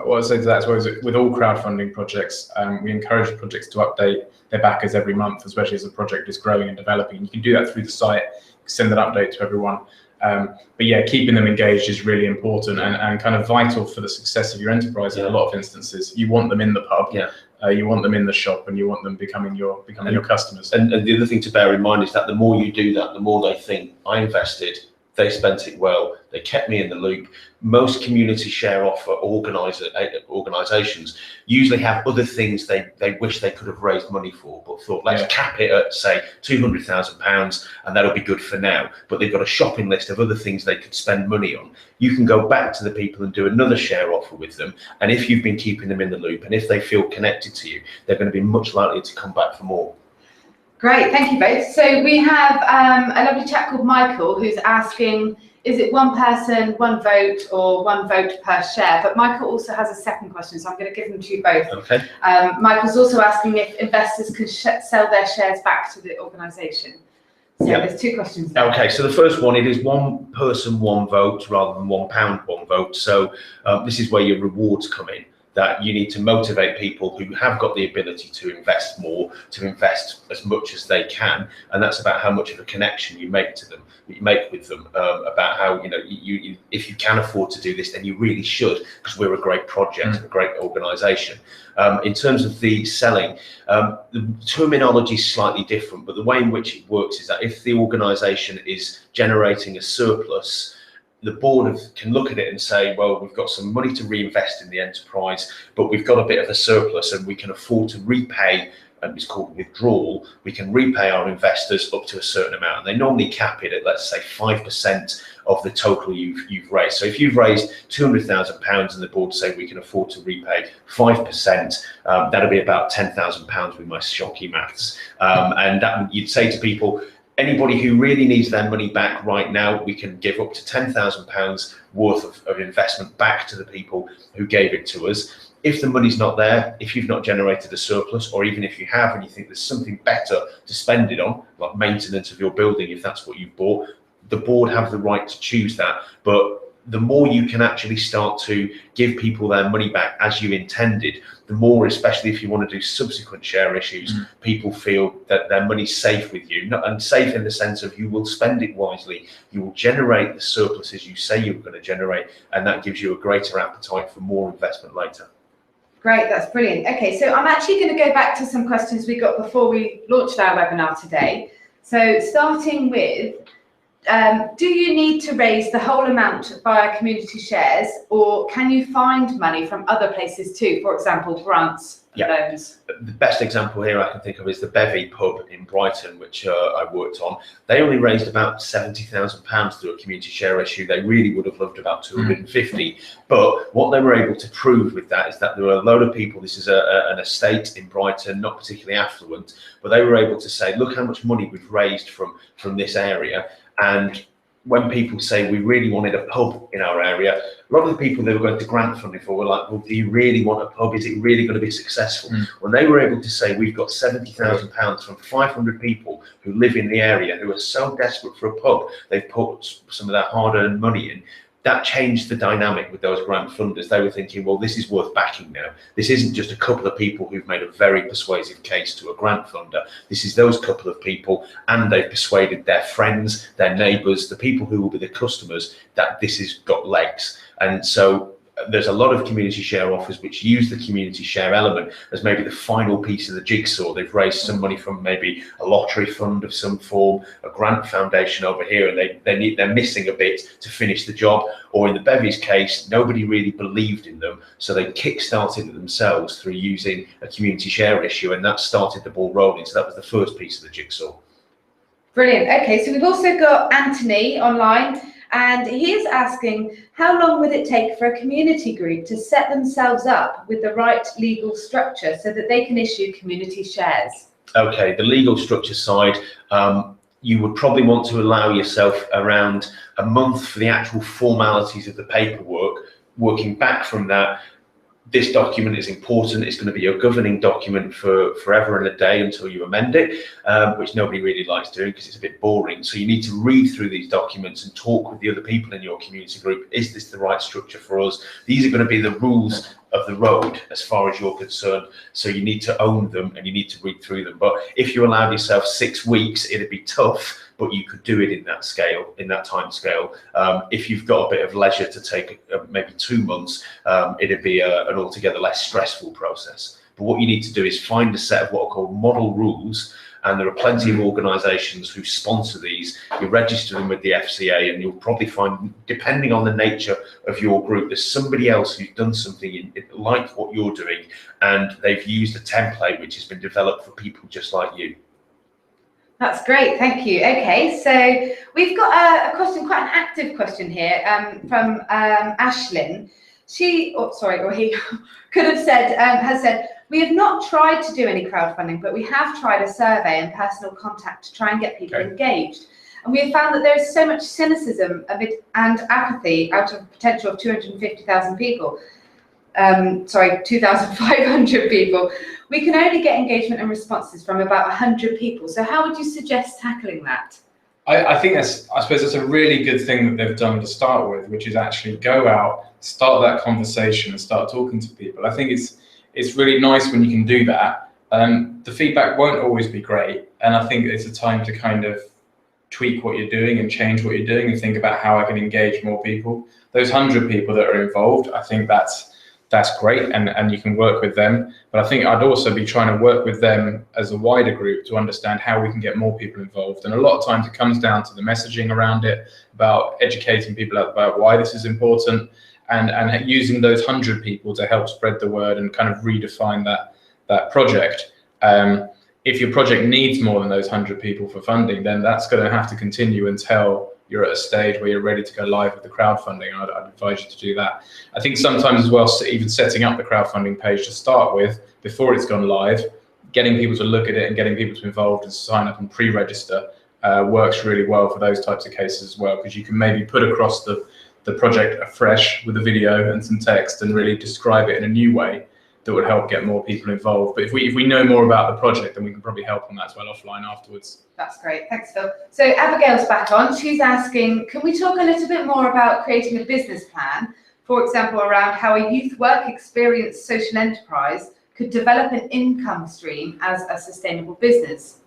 what I'd say to that as well is that with all crowdfunding projects, we encourage projects to update their backers every month, especially as the project is growing and developing. You can do that through the site, send an update to everyone. But yeah, keeping them engaged is really important and kind of vital for the success of your enterprise in a lot of instances. You want them in the pub, you want them in the shop, and you want them becoming your customers. And the other thing to bear in mind is that the more you do that, the more they think, I invested, they spent it well, they kept me in the loop. Most community share offer organisations usually have other things they wish they could have raised money for, but thought, let's cap it at, say, £200,000 and that'll be good for now. But they've got a shopping list of other things they could spend money on. You can go back to the people and do another share offer with them. And if you've been keeping them in the loop and if they feel connected to you, they're going to be much likely to come back for more. Great, thank you both. So we have a lovely chap called Michael who's asking, is it one person, one vote, or one vote per share? But Michael also has a second question, so I'm going to give them to you both. Okay. Michael's also asking if investors can sell their shares back to the organisation. So there's two questions there. Okay, so the first one, it is one person, one vote, rather than £1, one vote. So this is where your rewards come in, that you need to motivate people who have got the ability to invest more, to invest as much as they can, and that's about how much of a connection you make to them, you make with them, about how, you if you can afford to do this, then you really should, because we're a great project, a great organisation. In terms of the selling, the terminology is slightly different, but the way in which it works is that if the organisation is generating a surplus, the board can look at it and say, well, we've got some money to reinvest in the enterprise, but we've got a bit of a surplus and we can afford to repay, and it's called withdrawal, we can repay our investors up to a certain amount. And they normally cap it at, let's say, 5% of the total you've raised. So if you've raised £200,000 and the board say we can afford to repay 5%, that'll be about £10,000 with my shocky maths. And that you'd say to people, Anybody who really needs their money back right now, we can give up to £10,000 worth of investment back to the people who gave it to us. If the money's not there, if you've not generated a surplus, or even if you have and you think there's something better to spend it on, like maintenance of your building, if that's what you've bought, the board have the right to choose that. But the more you can actually start to give people their money back as you intended, the more, especially if you want to do subsequent share issues, people feel that their money's safe with you. And safe in the sense of you will spend it wisely, you will generate the surpluses you say you're going to generate, and that gives you a greater appetite for more investment later. Great, that's brilliant. Okay, so I'm actually going to go back to some questions we got before we launched our webinar today. So starting with, do you need to raise the whole amount via community shares, or can you find money from other places too? For example, grants, loans. The best example here I can think of is the Bevy pub in Brighton, which I worked on. They only raised about £70,000 through a community share issue. They really would have loved about 250. But what they were able to prove with that is that there were a load of people, this is an estate in Brighton, not particularly affluent, but they were able to say, look how much money we've raised from this area. And when people say we really wanted a pub in our area, a lot of the people they were going to grant funding for were like, well, do you really want a pub? Is it really going to be successful? When they were able to say we've got £70,000 from 500 people who live in the area who are so desperate for a pub, they've put some of their hard-earned money in. That changed the dynamic with those grant funders. They were thinking, well, this is worth backing now. This isn't just a couple of people who've made a very persuasive case to a grant funder. This is those couple of people, and they've persuaded their friends, their neighbours, the people who will be the customers, that this has got legs. And so there's a lot of community share offers which use the community share element as maybe the final piece of the jigsaw. They've raised some money from maybe a lottery fund of some form, a grant foundation over here, and they're missing a bit to finish the job. Or in the Bevy's case, nobody really believed in them, so they kick-started it themselves through using a community share issue, and that started the ball rolling. So that was the first piece of the jigsaw. Brilliant. Okay, so we've also got Anthony online, and he is asking, how long would it take for a community group to set themselves up with the right legal structure so that they can issue community shares? Okay, the legal structure side, you would probably want to allow yourself around a month for the actual formalities of the paperwork. Working back from that, this document is important. It's going to be a governing document for forever and a day until you amend it, which nobody really likes doing because it's a bit boring. So you need to read through these documents and talk with the other people in your community group. Is this the right structure for us? These are going to be the rules of the road as far as you're concerned. So you need to own them and you need to read through them. But if you allowed yourself 6 weeks, it'd be tough, but you could do it in that scale, in that time scale. If you've got a bit of leisure to take maybe 2 months, it'd be an altogether less stressful process. But what you need to do is find a set of what are called model rules, and there are plenty of organisations who sponsor these. You register them with the FCA, and you'll probably find, depending on the nature of your group, there's somebody else who's done something like what you're doing, and they've used a template which has been developed for people just like you. That's great, thank you. Okay, so we've got a question, quite an active question here from Ashlyn. He could have said, has said, we have not tried to do any crowdfunding, but we have tried a survey and personal contact to try and get people engaged. And we have found that there is so much cynicism and apathy out of a potential of 250,000 people. 2,500 people. We can only get engagement and responses from about 100 people. So how would you suggest tackling that? I think I suppose that's a really good thing that they've done to start with, which is actually go out, start that conversation and start talking to people. I think it's really nice when you can do that. The feedback won't always be great, and I think it's a time to kind of tweak what you're doing and change what you're doing and think about how I can engage more people. Those 100 people that are involved, I think that's great, and you can work with them. But I think I'd also be trying to work with them as a wider group to understand how we can get more people involved. And a lot of times it comes down to the messaging around it, about educating people about why this is important, and using those 100 people to help spread the word and kind of redefine that project. If your project needs more than those 100 people for funding, then that's going to have to continue until you're at a stage where you're ready to go live with the crowdfunding. I'd advise you to do that. I think sometimes as well, even setting up the crowdfunding page to start with, before it's gone live, getting people to look at it and getting people to involved and sign up and pre-register works really well for those types of cases as well, because you can maybe put across the project afresh with a video and some text and really describe it in a new way that would help get more people involved. But if we know more about the project, then we can probably help on that as well offline afterwards. That's great, thanks Phil. So Abigail's back on. She's asking, can we talk a little bit more about creating a business plan, for example, around how a youth work experience social enterprise could develop an income stream as a sustainable business?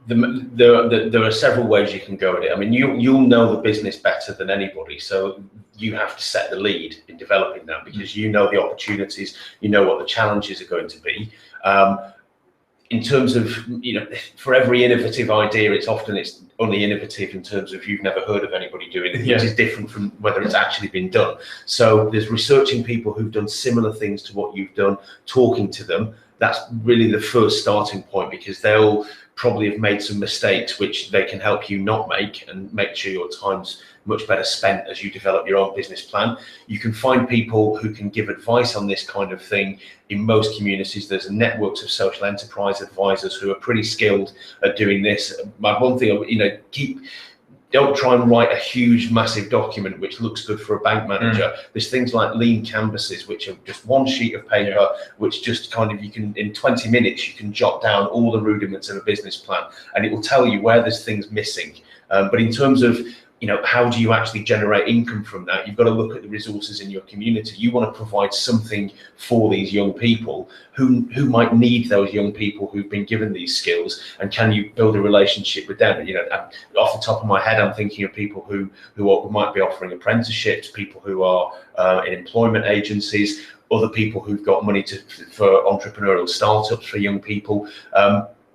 There are several ways you can go at it. I mean, you'll know the business better than anybody, so you have to set the lead in developing that, because you know the opportunities, you know what the challenges are going to be. In terms of, for every innovative idea, it's only innovative in terms of you've never heard of anybody doing it, which is different from whether it's actually been done. So there's researching people who've done similar things to what you've done, talking to them. That's really the first starting point, because they'll probably have made some mistakes which they can help you not make, and make sure your time's much better spent as you develop your own business plan. You can find people who can give advice on this kind of thing. In most communities, there's networks of social enterprise advisors who are pretty skilled at doing this. My one thing, don't try and write a huge, massive document which looks good for a bank manager. There's things like lean canvases, which are just one sheet of paper, which just kind of, you can, in 20 minutes, you can jot down all the rudiments of a business plan, and it will tell you where there's things missing. But in terms of, how do you actually generate income from that? You've got to look at the resources in your community. You want to provide something for these young people who might need those young people who've been given these skills, and can you build a relationship with them? Off the top of my head, I'm thinking of people who might be offering apprenticeships, people who are in employment agencies, other people who've got money for entrepreneurial startups for young people.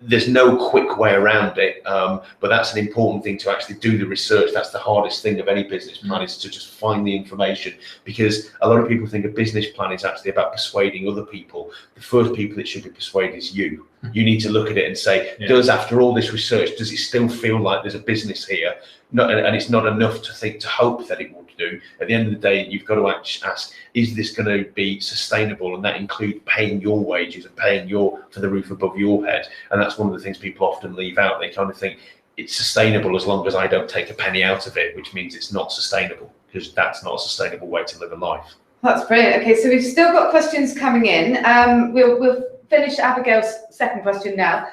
There's no quick way around it, but that's an important thing, to actually do the research. That's the hardest thing of any business plan, is to just find the information, because a lot of people think a business plan is actually about persuading other people. The first people it should be persuading is you. You need to look at it and say, after all this research, does it still feel like there's a business here? And it's not enough to hope that it will do. At the end of the day, you've got to ask, is this going to be sustainable? And that includes paying your wages and paying for the roof above your head. And that's one of the things people often leave out. They kind of think it's sustainable as long as I don't take a penny out of it, which means it's not sustainable, because that's not a sustainable way to live a life. That's brilliant. Okay, so we've still got questions coming in. We'll finish Abigail's second question now,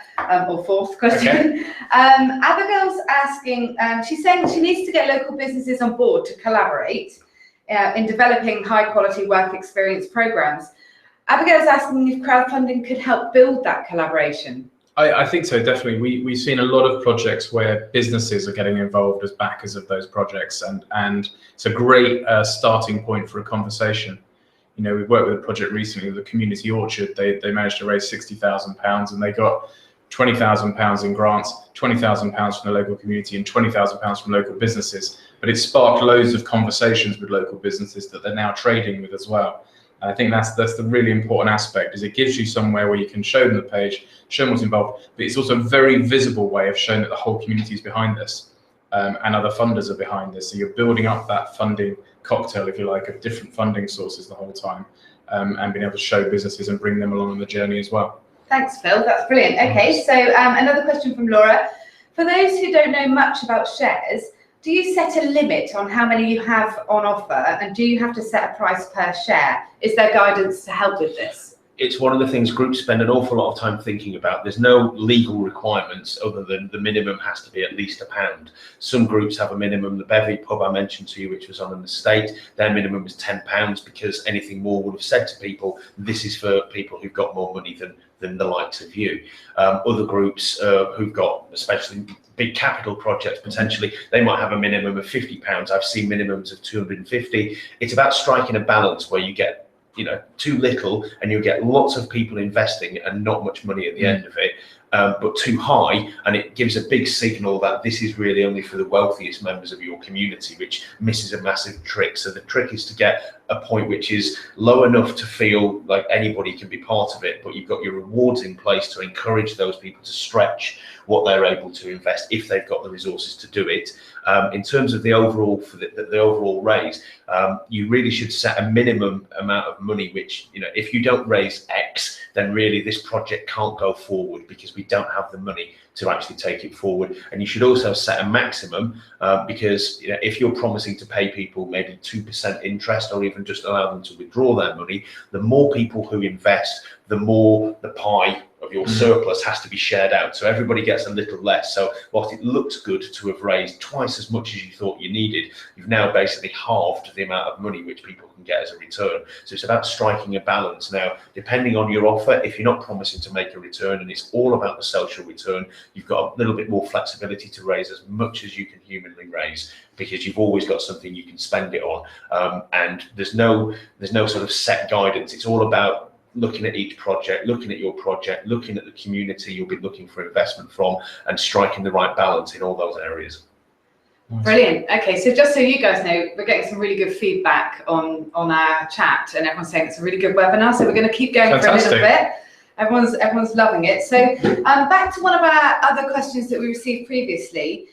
or fourth question. Okay. Abigail's asking, she's saying she needs to get local businesses on board to collaborate in developing high quality work experience programs. Abigail's asking if crowdfunding could help build that collaboration. I think so, definitely. We've seen a lot of projects where businesses are getting involved as backers of those projects, and it's a great starting point for a conversation. We've worked with a project recently with a community orchard. They managed to raise £60,000, and they got £20,000 in grants, £20,000 from the local community, and £20,000 from local businesses. But it sparked loads of conversations with local businesses that they're now trading with as well. And I think that's the really important aspect, is it gives you somewhere where you can show them the page, show them what's involved, but it's also a very visible way of showing that the whole community is behind this, and other funders are behind this. So you're building up that funding cocktail, if you like, of different funding sources the whole time, and being able to show businesses and bring them along on the journey as well. Thanks, Phil. That's brilliant. Okay, so another question from Laura. For those who don't know much about shares, do you set a limit on how many you have on offer, and do you have to set a price per share? Is there guidance to help with this? It's one of the things groups spend an awful lot of time thinking about. There's no legal requirements other than the minimum has to be at least £1. Some groups have a minimum. The Bevy pub I mentioned to you, which was on an estate, their minimum was £10, because anything more would have said to people, this is for people who've got more money than the likes of you. Other groups who've got, especially big capital projects, potentially, they might have a minimum of £50. I've seen minimums of 250. It's about striking a balance where you get too little and you get lots of people investing and not much money at the end of it, but too high, and it gives a big signal that this is really only for the wealthiest members of your community, which misses a massive trick. So the trick is to get a point which is low enough to feel like anybody can be part of it, but you've got your rewards in place to encourage those people to stretch what they're able to invest if they've got the resources to do it. In terms of the overall the overall raise, you really should set a minimum amount of money, which, you know, if you don't raise X, then really this project can't go forward because we don't have the money to actually take it forward. And you should also set a maximum because, you know, if you're promising to pay people maybe 2% interest or even just allow them to withdraw their money, the more people who invest, the more the pie of your surplus has to be shared out. So everybody gets a little less. So whilst it looks good to have raised twice as much as you thought you needed, you've now basically halved the amount of money which people can get as a return. So it's about striking a balance. Now, depending on your offer, if you're not promising to make a return and it's all about the social return, you've got a little bit more flexibility to raise as much as you can humanly raise, because you've always got something you can spend it on. And there's no sort of set guidance. It's all about looking at each project, looking at your project, looking at the community you'll be looking for investment from, and striking the right balance in all those areas. Brilliant. Okay, so just so you guys know, we're getting some really good feedback on our chat, and everyone's saying it's a really good webinar. So we're going to keep going for a little bit. Everyone's loving it. So back to one of our other questions that we received previously.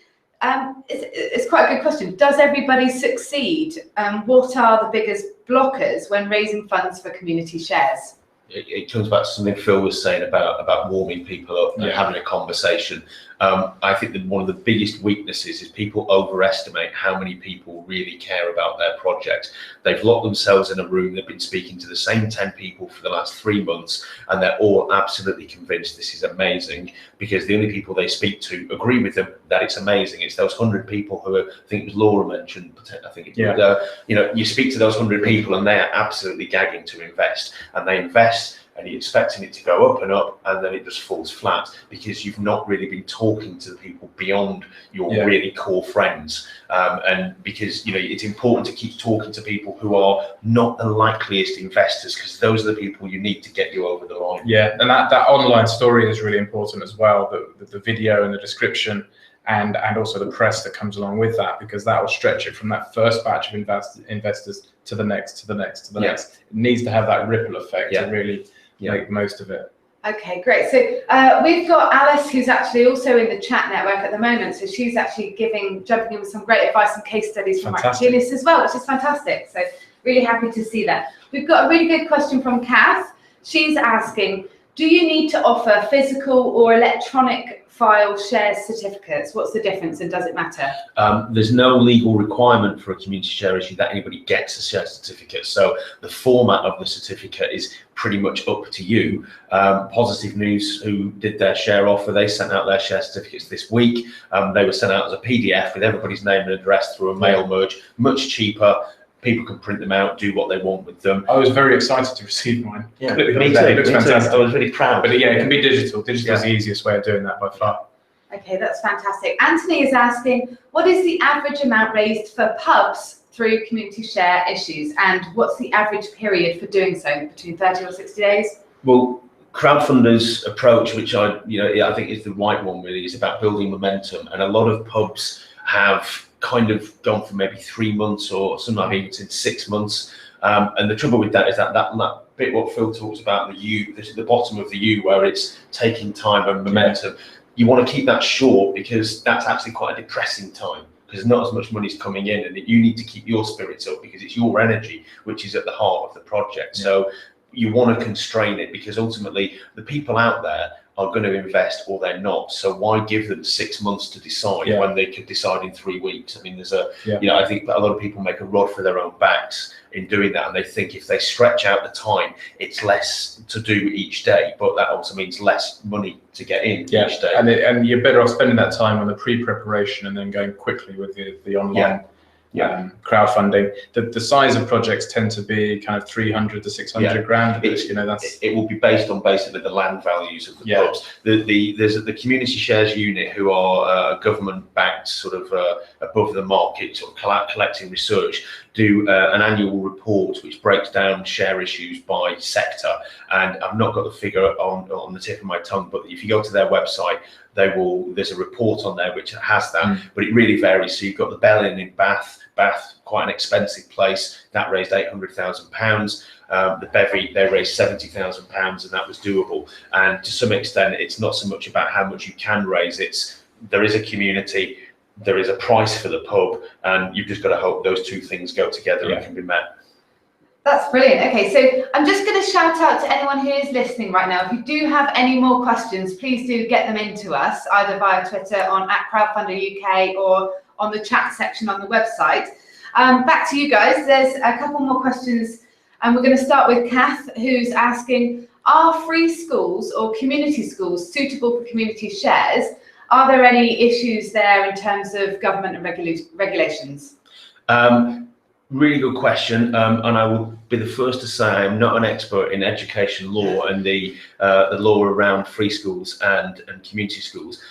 It's quite a good question. Does everybody succeed? What are the biggest blockers when raising funds for community shares? It comes back to something Phil was saying about warming people up and having a conversation. I think that one of the biggest weaknesses is people overestimate how many people really care about their project. They've locked themselves in a room, they've been speaking to the same 10 people for the last 3 months, and they're all absolutely convinced this is amazing, because the only people they speak to agree with them that it's amazing. It's those 100 people who are, I think it was Laura mentioned, I think it was, you know, you speak to those 100 people and they are absolutely gagging to invest, and they invest, and you're expecting it to go up, and then it just falls flat because you've not really been talking to the people beyond your really core friends. And because, you know, it's important to keep talking to people who are not the likeliest investors, because those are the people you need to get you over the line. Yeah, and that online story is really important as well, the video and the description, and also the press that comes along with that, because that will stretch it from that first batch of investors to the next, to the next, to the next. It needs to have that ripple effect to really make most of it. Okay, great. So we've got Alice, who's actually also in the chat network at the moment. So she's actually jumping in with some great advice and case studies from Julius as well, which is fantastic. So really happy to see that. We've got a really good question from Kath. She's asking, do you need to offer physical or electronic file share certificates? What's the difference, and does it matter? There's no legal requirement for a community share issue that anybody gets a share certificate. So the format of the certificate is pretty much up to you. Positive News, who did their share offer, they sent out their share certificates this week. They were sent out as a PDF with everybody's name and address through a mail merge, much cheaper. People can print them out, do what they want with them. I was very excited to receive mine. Yeah, me too. It looks fantastic. I was really proud. But yeah, it can be digital. Digital is the easiest way of doing that by far. Okay, that's fantastic. Anthony is asking, what is the average amount raised for pubs through community share issues, and what's the average period for doing so, between 30 or 60 days? Well, crowdfunders' approach, which I think is the right one, really, is about building momentum, and a lot of pubs have kind of gone for maybe 3 months, or sometimes even 6 months. And the trouble with that is that bit what Phil talks about, the bottom of the U, where it's taking time and momentum. You want to keep that short, because that's actually quite a depressing time, because not as much money is coming in, and you need to keep your spirits up, because it's your energy which is at the heart of the project. So you want to constrain it, because ultimately the people out there are going to invest or they're not. So why give them 6 months to decide when they could decide in 3 weeks? I mean, there's I think a lot of people make a rod for their own backs in doing that, and they think if they stretch out the time, it's less to do each day, but that also means less money to get in each day. And you're better off spending that time on the pre-preparation and then going quickly with the online crowdfunding. The size of projects tend to be kind of 300 to 600 grand. It will be based on basically the land values of the pubs. There's the community shares unit, who are government backed, sort of above the market, sort of collecting research, do an annual report which breaks down share issues by sector. And I've not got the figure on the tip of my tongue, but if you go to their website, there's a report on there which has that, but it really varies. So you've got the Bell Inn in Bath, quite an expensive place, that raised £800,000. The Bevy, they raised £70,000, and that was doable. And to some extent, it's not so much about how much you can raise, there is a community, there is a price for the pub, and you've just got to hope those two things go together and can be met. That's brilliant. Okay, so I'm just going to shout out to anyone who is listening right now. If you do have any more questions, please do get them into us, either via Twitter on @crowdfunded UK or on the chat section on the website. Back to you guys. There's a couple more questions, and we're going to start with Kath, who's asking, are free schools or community schools suitable for community shares? Are there any issues there in terms of government and regulations? Really good question, and I will be the first to say I'm not an expert in education law and the law around free schools and community schools.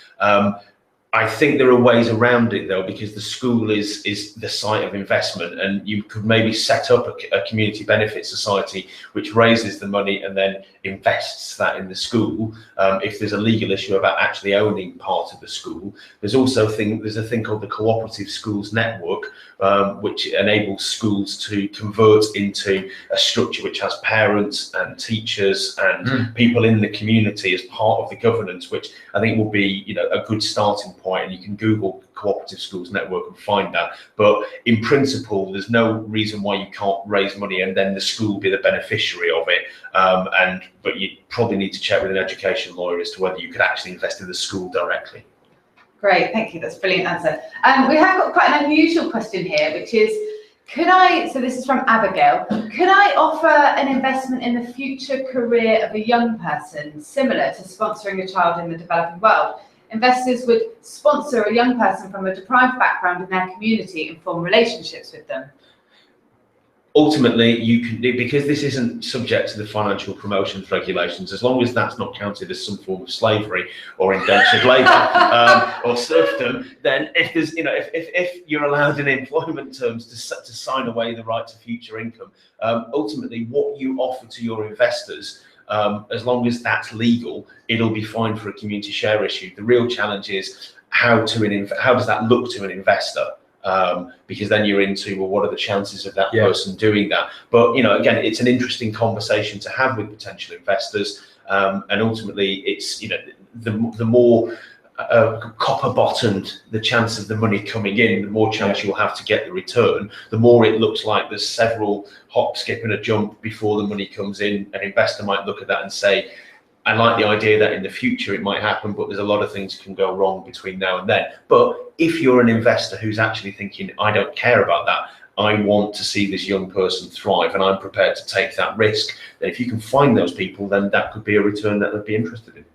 I think there are ways around it though, because the school is the site of investment, and you could maybe set up a community benefit society which raises the money and then invests that in the school. If there's a legal issue about actually owning part of the school, there's also a thing called the Cooperative Schools Network, which enables schools to convert into a structure which has parents and teachers and people in the community as part of the governance, which I think will be a good starting point. And you can Google Cooperative Schools Network and find that. But in principle, there's no reason why you can't raise money and then the school be the beneficiary of it. But you probably need to check with an education lawyer as to whether you could actually invest in the school directly. Great, thank you. That's a brilliant answer. We have got quite an unusual question here, which is, so this is from Abigail, could I offer an investment in the future career of a young person similar to sponsoring a child in the developing world? Investors would sponsor a young person from a deprived background in their community and form relationships with them. Ultimately, you can, because this isn't subject to the financial promotions regulations, as long as that's not counted as some form of slavery or indentured labour or serfdom, then if there's, if you're allowed in employment terms to sign away the right to future income, ultimately what you offer to your investors, as long as that's legal, it'll be fine for a community share issue. The real challenge is how does that look to an investor? Because then you're into, well, what are the chances of that person doing that? But again, it's an interesting conversation to have with potential investors, and ultimately, it's the more copper bottomed the chance of the money coming in, the more chance you'll have to get the return. The more it looks like there's several hop, skip and a jump before the money comes in. An investor might look at that and say, I like the idea that in the future it might happen, but there's a lot of things can go wrong between now and then. But if you're an investor who's actually thinking, I don't care about that, I want to see this young person thrive and I'm prepared to take that risk, then if you can find those people, then that could be a return that they'd be interested in.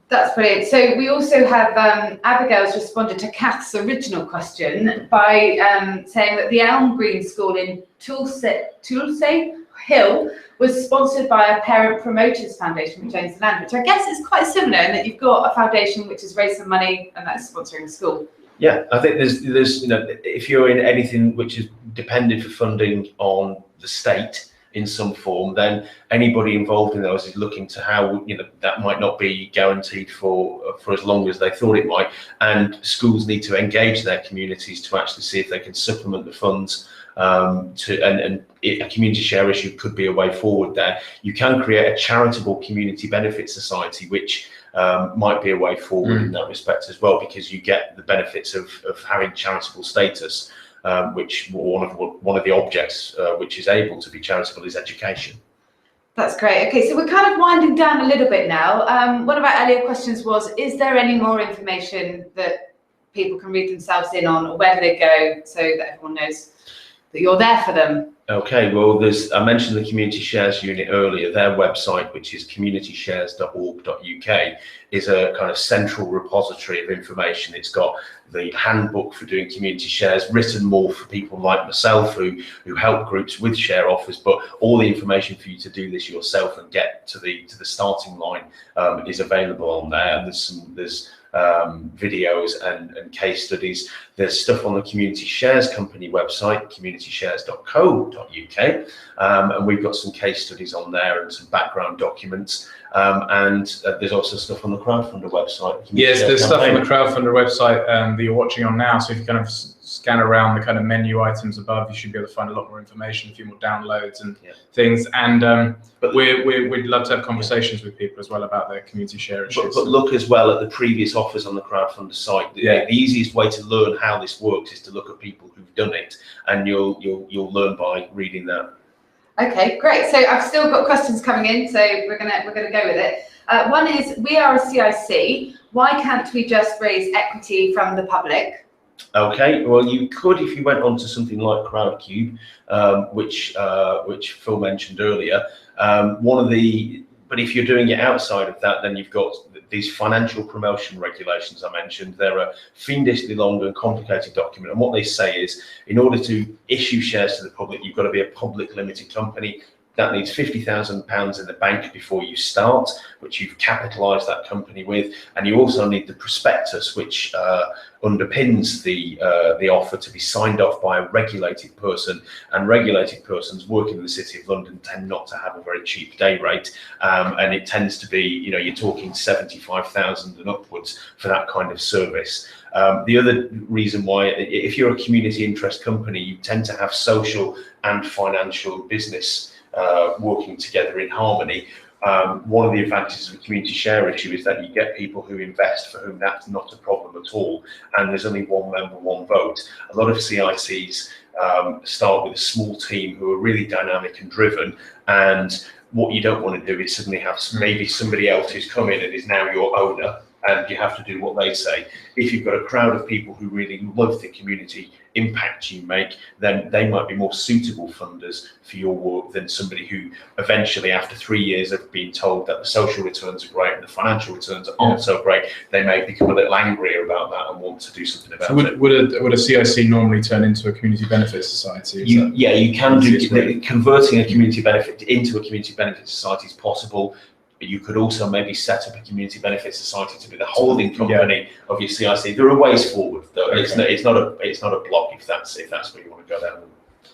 That's brilliant. So we also have Abigail's responded to Kath's original question by saying that the Elm Green School in Toulsay Hill was sponsored by a parent promoters foundation which owns the land, which I guess is quite similar in that you've got a foundation which has raised some money and that's sponsoring the school. Yeah, I think there's if you're in anything which is dependent for funding on the state in some form, then anybody involved in those is looking to how that might not be guaranteed for as long as they thought it might, and schools need to engage their communities to actually see if they can supplement the funds and a community share issue could be a way forward there. You can create a charitable community benefit society, which might be a way forward in that respect as well, because you get the benefits of having charitable status, which one of the objects which is able to be charitable is education. That's great. Okay, so we're kind of winding down a little bit now. One of our earlier questions was, is there any more information that people can read themselves in on, or where do they go so that everyone knows that you're there for them? Okay, well, I mentioned the Community Shares Unit earlier. Their website, which is communityshares.org.uk, is a kind of central repository of information. It's got the handbook for doing community shares, written more for people like myself who help groups with share offers, but all the information for you to do this yourself and get to the starting line is available on there. And there's videos and case studies. There's stuff on the Community Shares Company website, communityshares.co.uk, and we've got some case studies on there and some background documents. And there's also stuff on the crowdfunder website. Yes, there's stuff on the crowdfunder website that you're watching on now. So if you kind of scan around the kind of menu items above, you should be able to find a lot more information, a few more downloads and things. And we'd love to have conversations with people as well about their community share issues. But look as well at the previous offers on the crowdfunder site. The easiest way to learn how this works is to look at people who've done it, and you'll learn by reading that. Okay, great. So I've still got questions coming in, so we're gonna go with it. One is, we are a CIC. Why can't we just raise equity from the public? Okay, well, you could if you went on to something like Crowdcube, which Phil mentioned earlier. But if you're doing it outside of that, then you've got these financial promotion regulations I mentioned. They're a fiendishly long and complicated document, and what they say is, in order to issue shares to the public, you've got to be a public limited company. That needs £50,000 in the bank before you start, which you've capitalised that company with, and you also need the prospectus, which underpins the offer, to be signed off by a regulated person. And regulated persons working in the City of London tend not to have a very cheap day rate, and it tends to be, you're talking 75,000 and upwards for that kind of service. The other reason why, if you're a community interest company, you tend to have social and financial business working together in harmony. One of the advantages of a community share issue is that you get people who invest for whom that's not a problem at all, and there's only one member, one vote. A lot of CICs start with a small team who are really dynamic and driven, and what you don't want to do is suddenly have maybe somebody else who's come in and is now your owner, and you have to do what they say. If you've got a crowd of people who really love the community impact you make, then they might be more suitable funders for your work than somebody who eventually, after 3 years of being told that the social returns are great and the financial returns aren't so great, they may become a little angrier about that and want to do something about it. Would a CIC normally turn into a community benefit society? You can do. Converting a community benefit into a community benefit society is possible. You could also maybe set up a community benefit society to be the holding company of your CIC. There are ways forward, though. Okay. It's not a block if that's where you want to go down.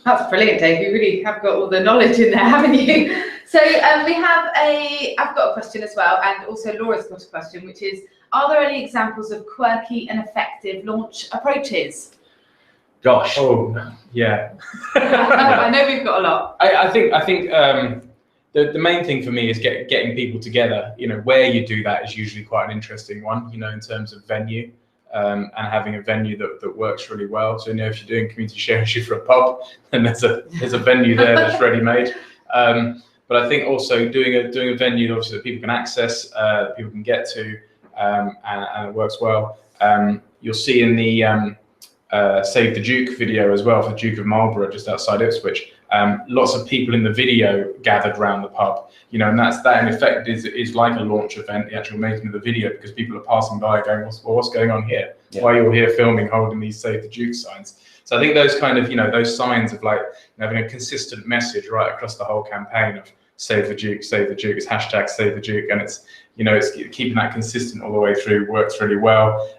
That's brilliant, Dave. You really have got all the knowledge in there, haven't you? So I've got a question as well, and also Laura's got a question, which is, are there any examples of quirky and effective launch approaches? Gosh. Oh, yeah. I know we've got a lot. I think the main thing for me is getting people together. Where you do that is usually quite an interesting one, in terms of venue, and having a venue that works really well. So, if you're doing community share issue for a pub, then there's a venue there that's ready made. But I think also doing a venue, obviously, that people can access, that people can get to, and it works well. You'll see in the Save the Duke video as well, for the Duke of Marlborough, just outside Ipswich. Lots of people in the video gathered around the pub, and that in effect is like a launch event, the actual making of the video, because people are passing by going, what's going on here? Yeah. Why are you all here filming, holding these Save the Duke signs? So I think those kind of, those signs of like having a consistent message right across the whole campaign of Save the Duke, it's hashtag Save the Duke, and it's keeping that consistent all the way through works really well.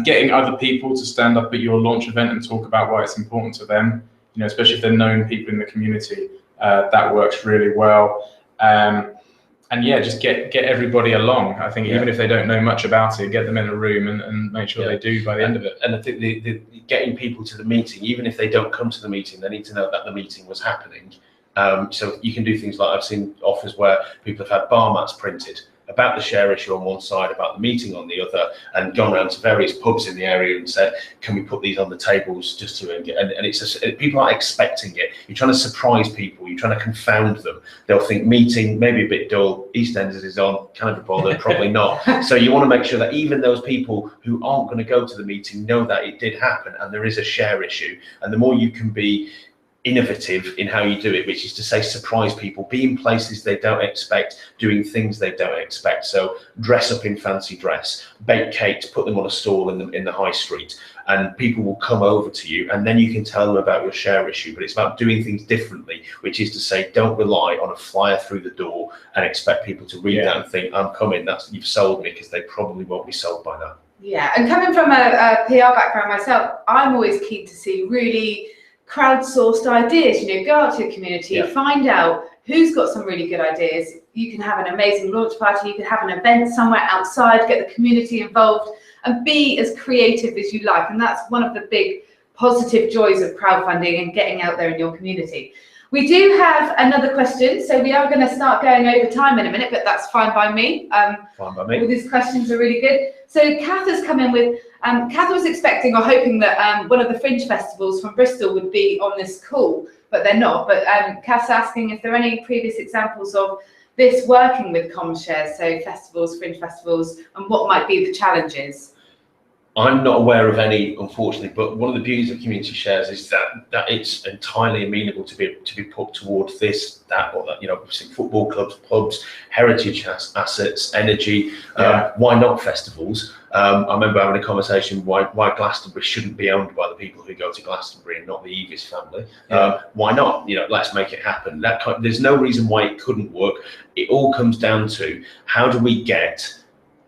Getting other people to stand up at your launch event and talk about why it's important to them, especially if they're known people in the community, that works really well. And just get everybody along. I think even if they don't know much about it, get them in a room and make sure they do by the end of it. And I think the getting people to the meeting, even if they don't come to the meeting, they need to know that the meeting was happening. So you can do things like, I've seen offers where people have had bar mats printed about the share issue on one side, about the meeting on the other, and gone around to various pubs in the area and said, can we put these on the tables just to, and it's just, people aren't expecting it. You're trying to surprise people, you're trying to confound them. They'll think meeting, maybe a bit dull, EastEnders is on, can I be bothered? Probably not. So you want to make sure that even those people who aren't going to go to the meeting know that it did happen and there is a share issue. And the more you can be innovative in how you do it, which is to say surprise people, be in places they don't expect, doing things they don't expect. So dress up in fancy dress, bake cakes, put them on a stall in the high street, and people will come over to you, and then you can tell them about your share issue. But it's about doing things differently, which is to say, don't rely on a flyer through the door and expect people to read that and think, I'm coming, you've sold me, because they probably won't be sold by that. Yeah, and coming from a PR background myself, I'm always keen to see really crowdsourced ideas. You know, go out to your community, find out who's got some really good ideas. You can have an amazing launch party, you can have an event somewhere outside, get the community involved, and be as creative as you like. And that's one of the big positive joys of crowdfunding and getting out there in your community. We do have another question, so we are going to start going over time in a minute, but that's fine by me. Fine by me. All these questions are really good. So Kath has come in with, Kath was expecting or hoping that one of the Fringe festivals from Bristol would be on this call, but they're not. But Kath's asking if there are any previous examples of this working with CommShares, so festivals, Fringe festivals, and what might be the challenges. I'm not aware of any, unfortunately, but one of the beauties of community shares is that it's entirely amenable to be put towards this, that, or that. You know, football clubs, pubs, heritage assets, energy. Why not festivals? I remember having a conversation why Glastonbury shouldn't be owned by the people who go to Glastonbury and not the Evis family. Why not? You know, let's make it happen. There's no reason why it couldn't work. It all comes down to how do we get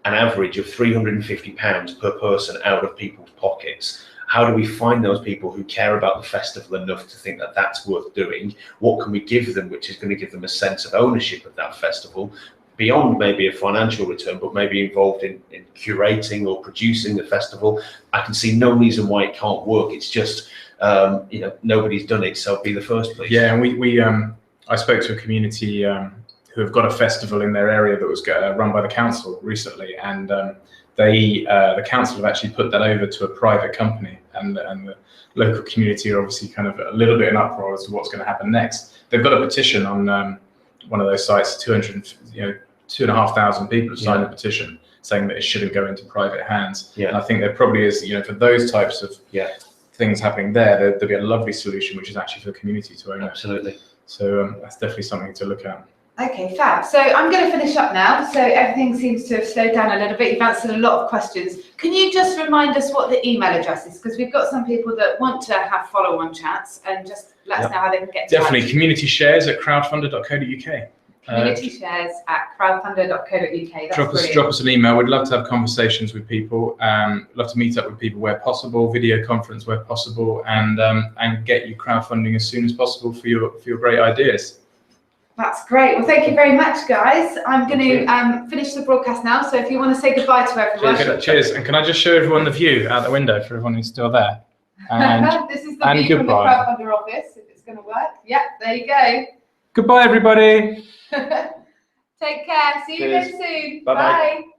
an average of £350 per person out of people's pockets. How do we find those people who care about the festival enough to think that that's worth doing? What can we give them which is going to give them a sense of ownership of that festival, beyond maybe a financial return, but maybe involved in curating or producing the festival? I can see no reason why it can't work. It's just, you know, nobody's done it, so be the first, please. Yeah, and I spoke to a community who have got a festival in their area that was run by the council recently, and the council have actually put that over to a private company, and the local community are obviously kind of a little bit in uproar as to what's going to happen next. They've got a petition on one of those sites, 2,500 people have signed a petition saying that it shouldn't go into private hands. And I think there probably is, you know, for those types of things happening there'd be a lovely solution, which is actually for the community to own it. Absolutely. So that's definitely something to look at. Okay, fab. So I'm going to finish up now. So everything seems to have slowed down a little bit. You've answered a lot of questions. Can you just remind us what the email address is? Because we've got some people that want to have follow-on chats, and just let us know how they can get in touch. Definitely. communityshares@crowdfunded.co.uk. communityshares@crowdfunded.co.uk. Drop us an email. We'd love to have conversations with people. Love to meet up with people where possible, video conference where possible, and get you crowdfunding as soon as possible for your great ideas. That's great. Well, thank you very much, guys. I'm going to finish the broadcast now. So if you want to say goodbye to everyone. Cheers. And can I just show everyone the view out the window for everyone who's still there? And, this is the view from the crowdfunder office, if it's going to work. Yep, there you go. Goodbye, everybody. Take care. See you again soon. Bye-bye. Bye.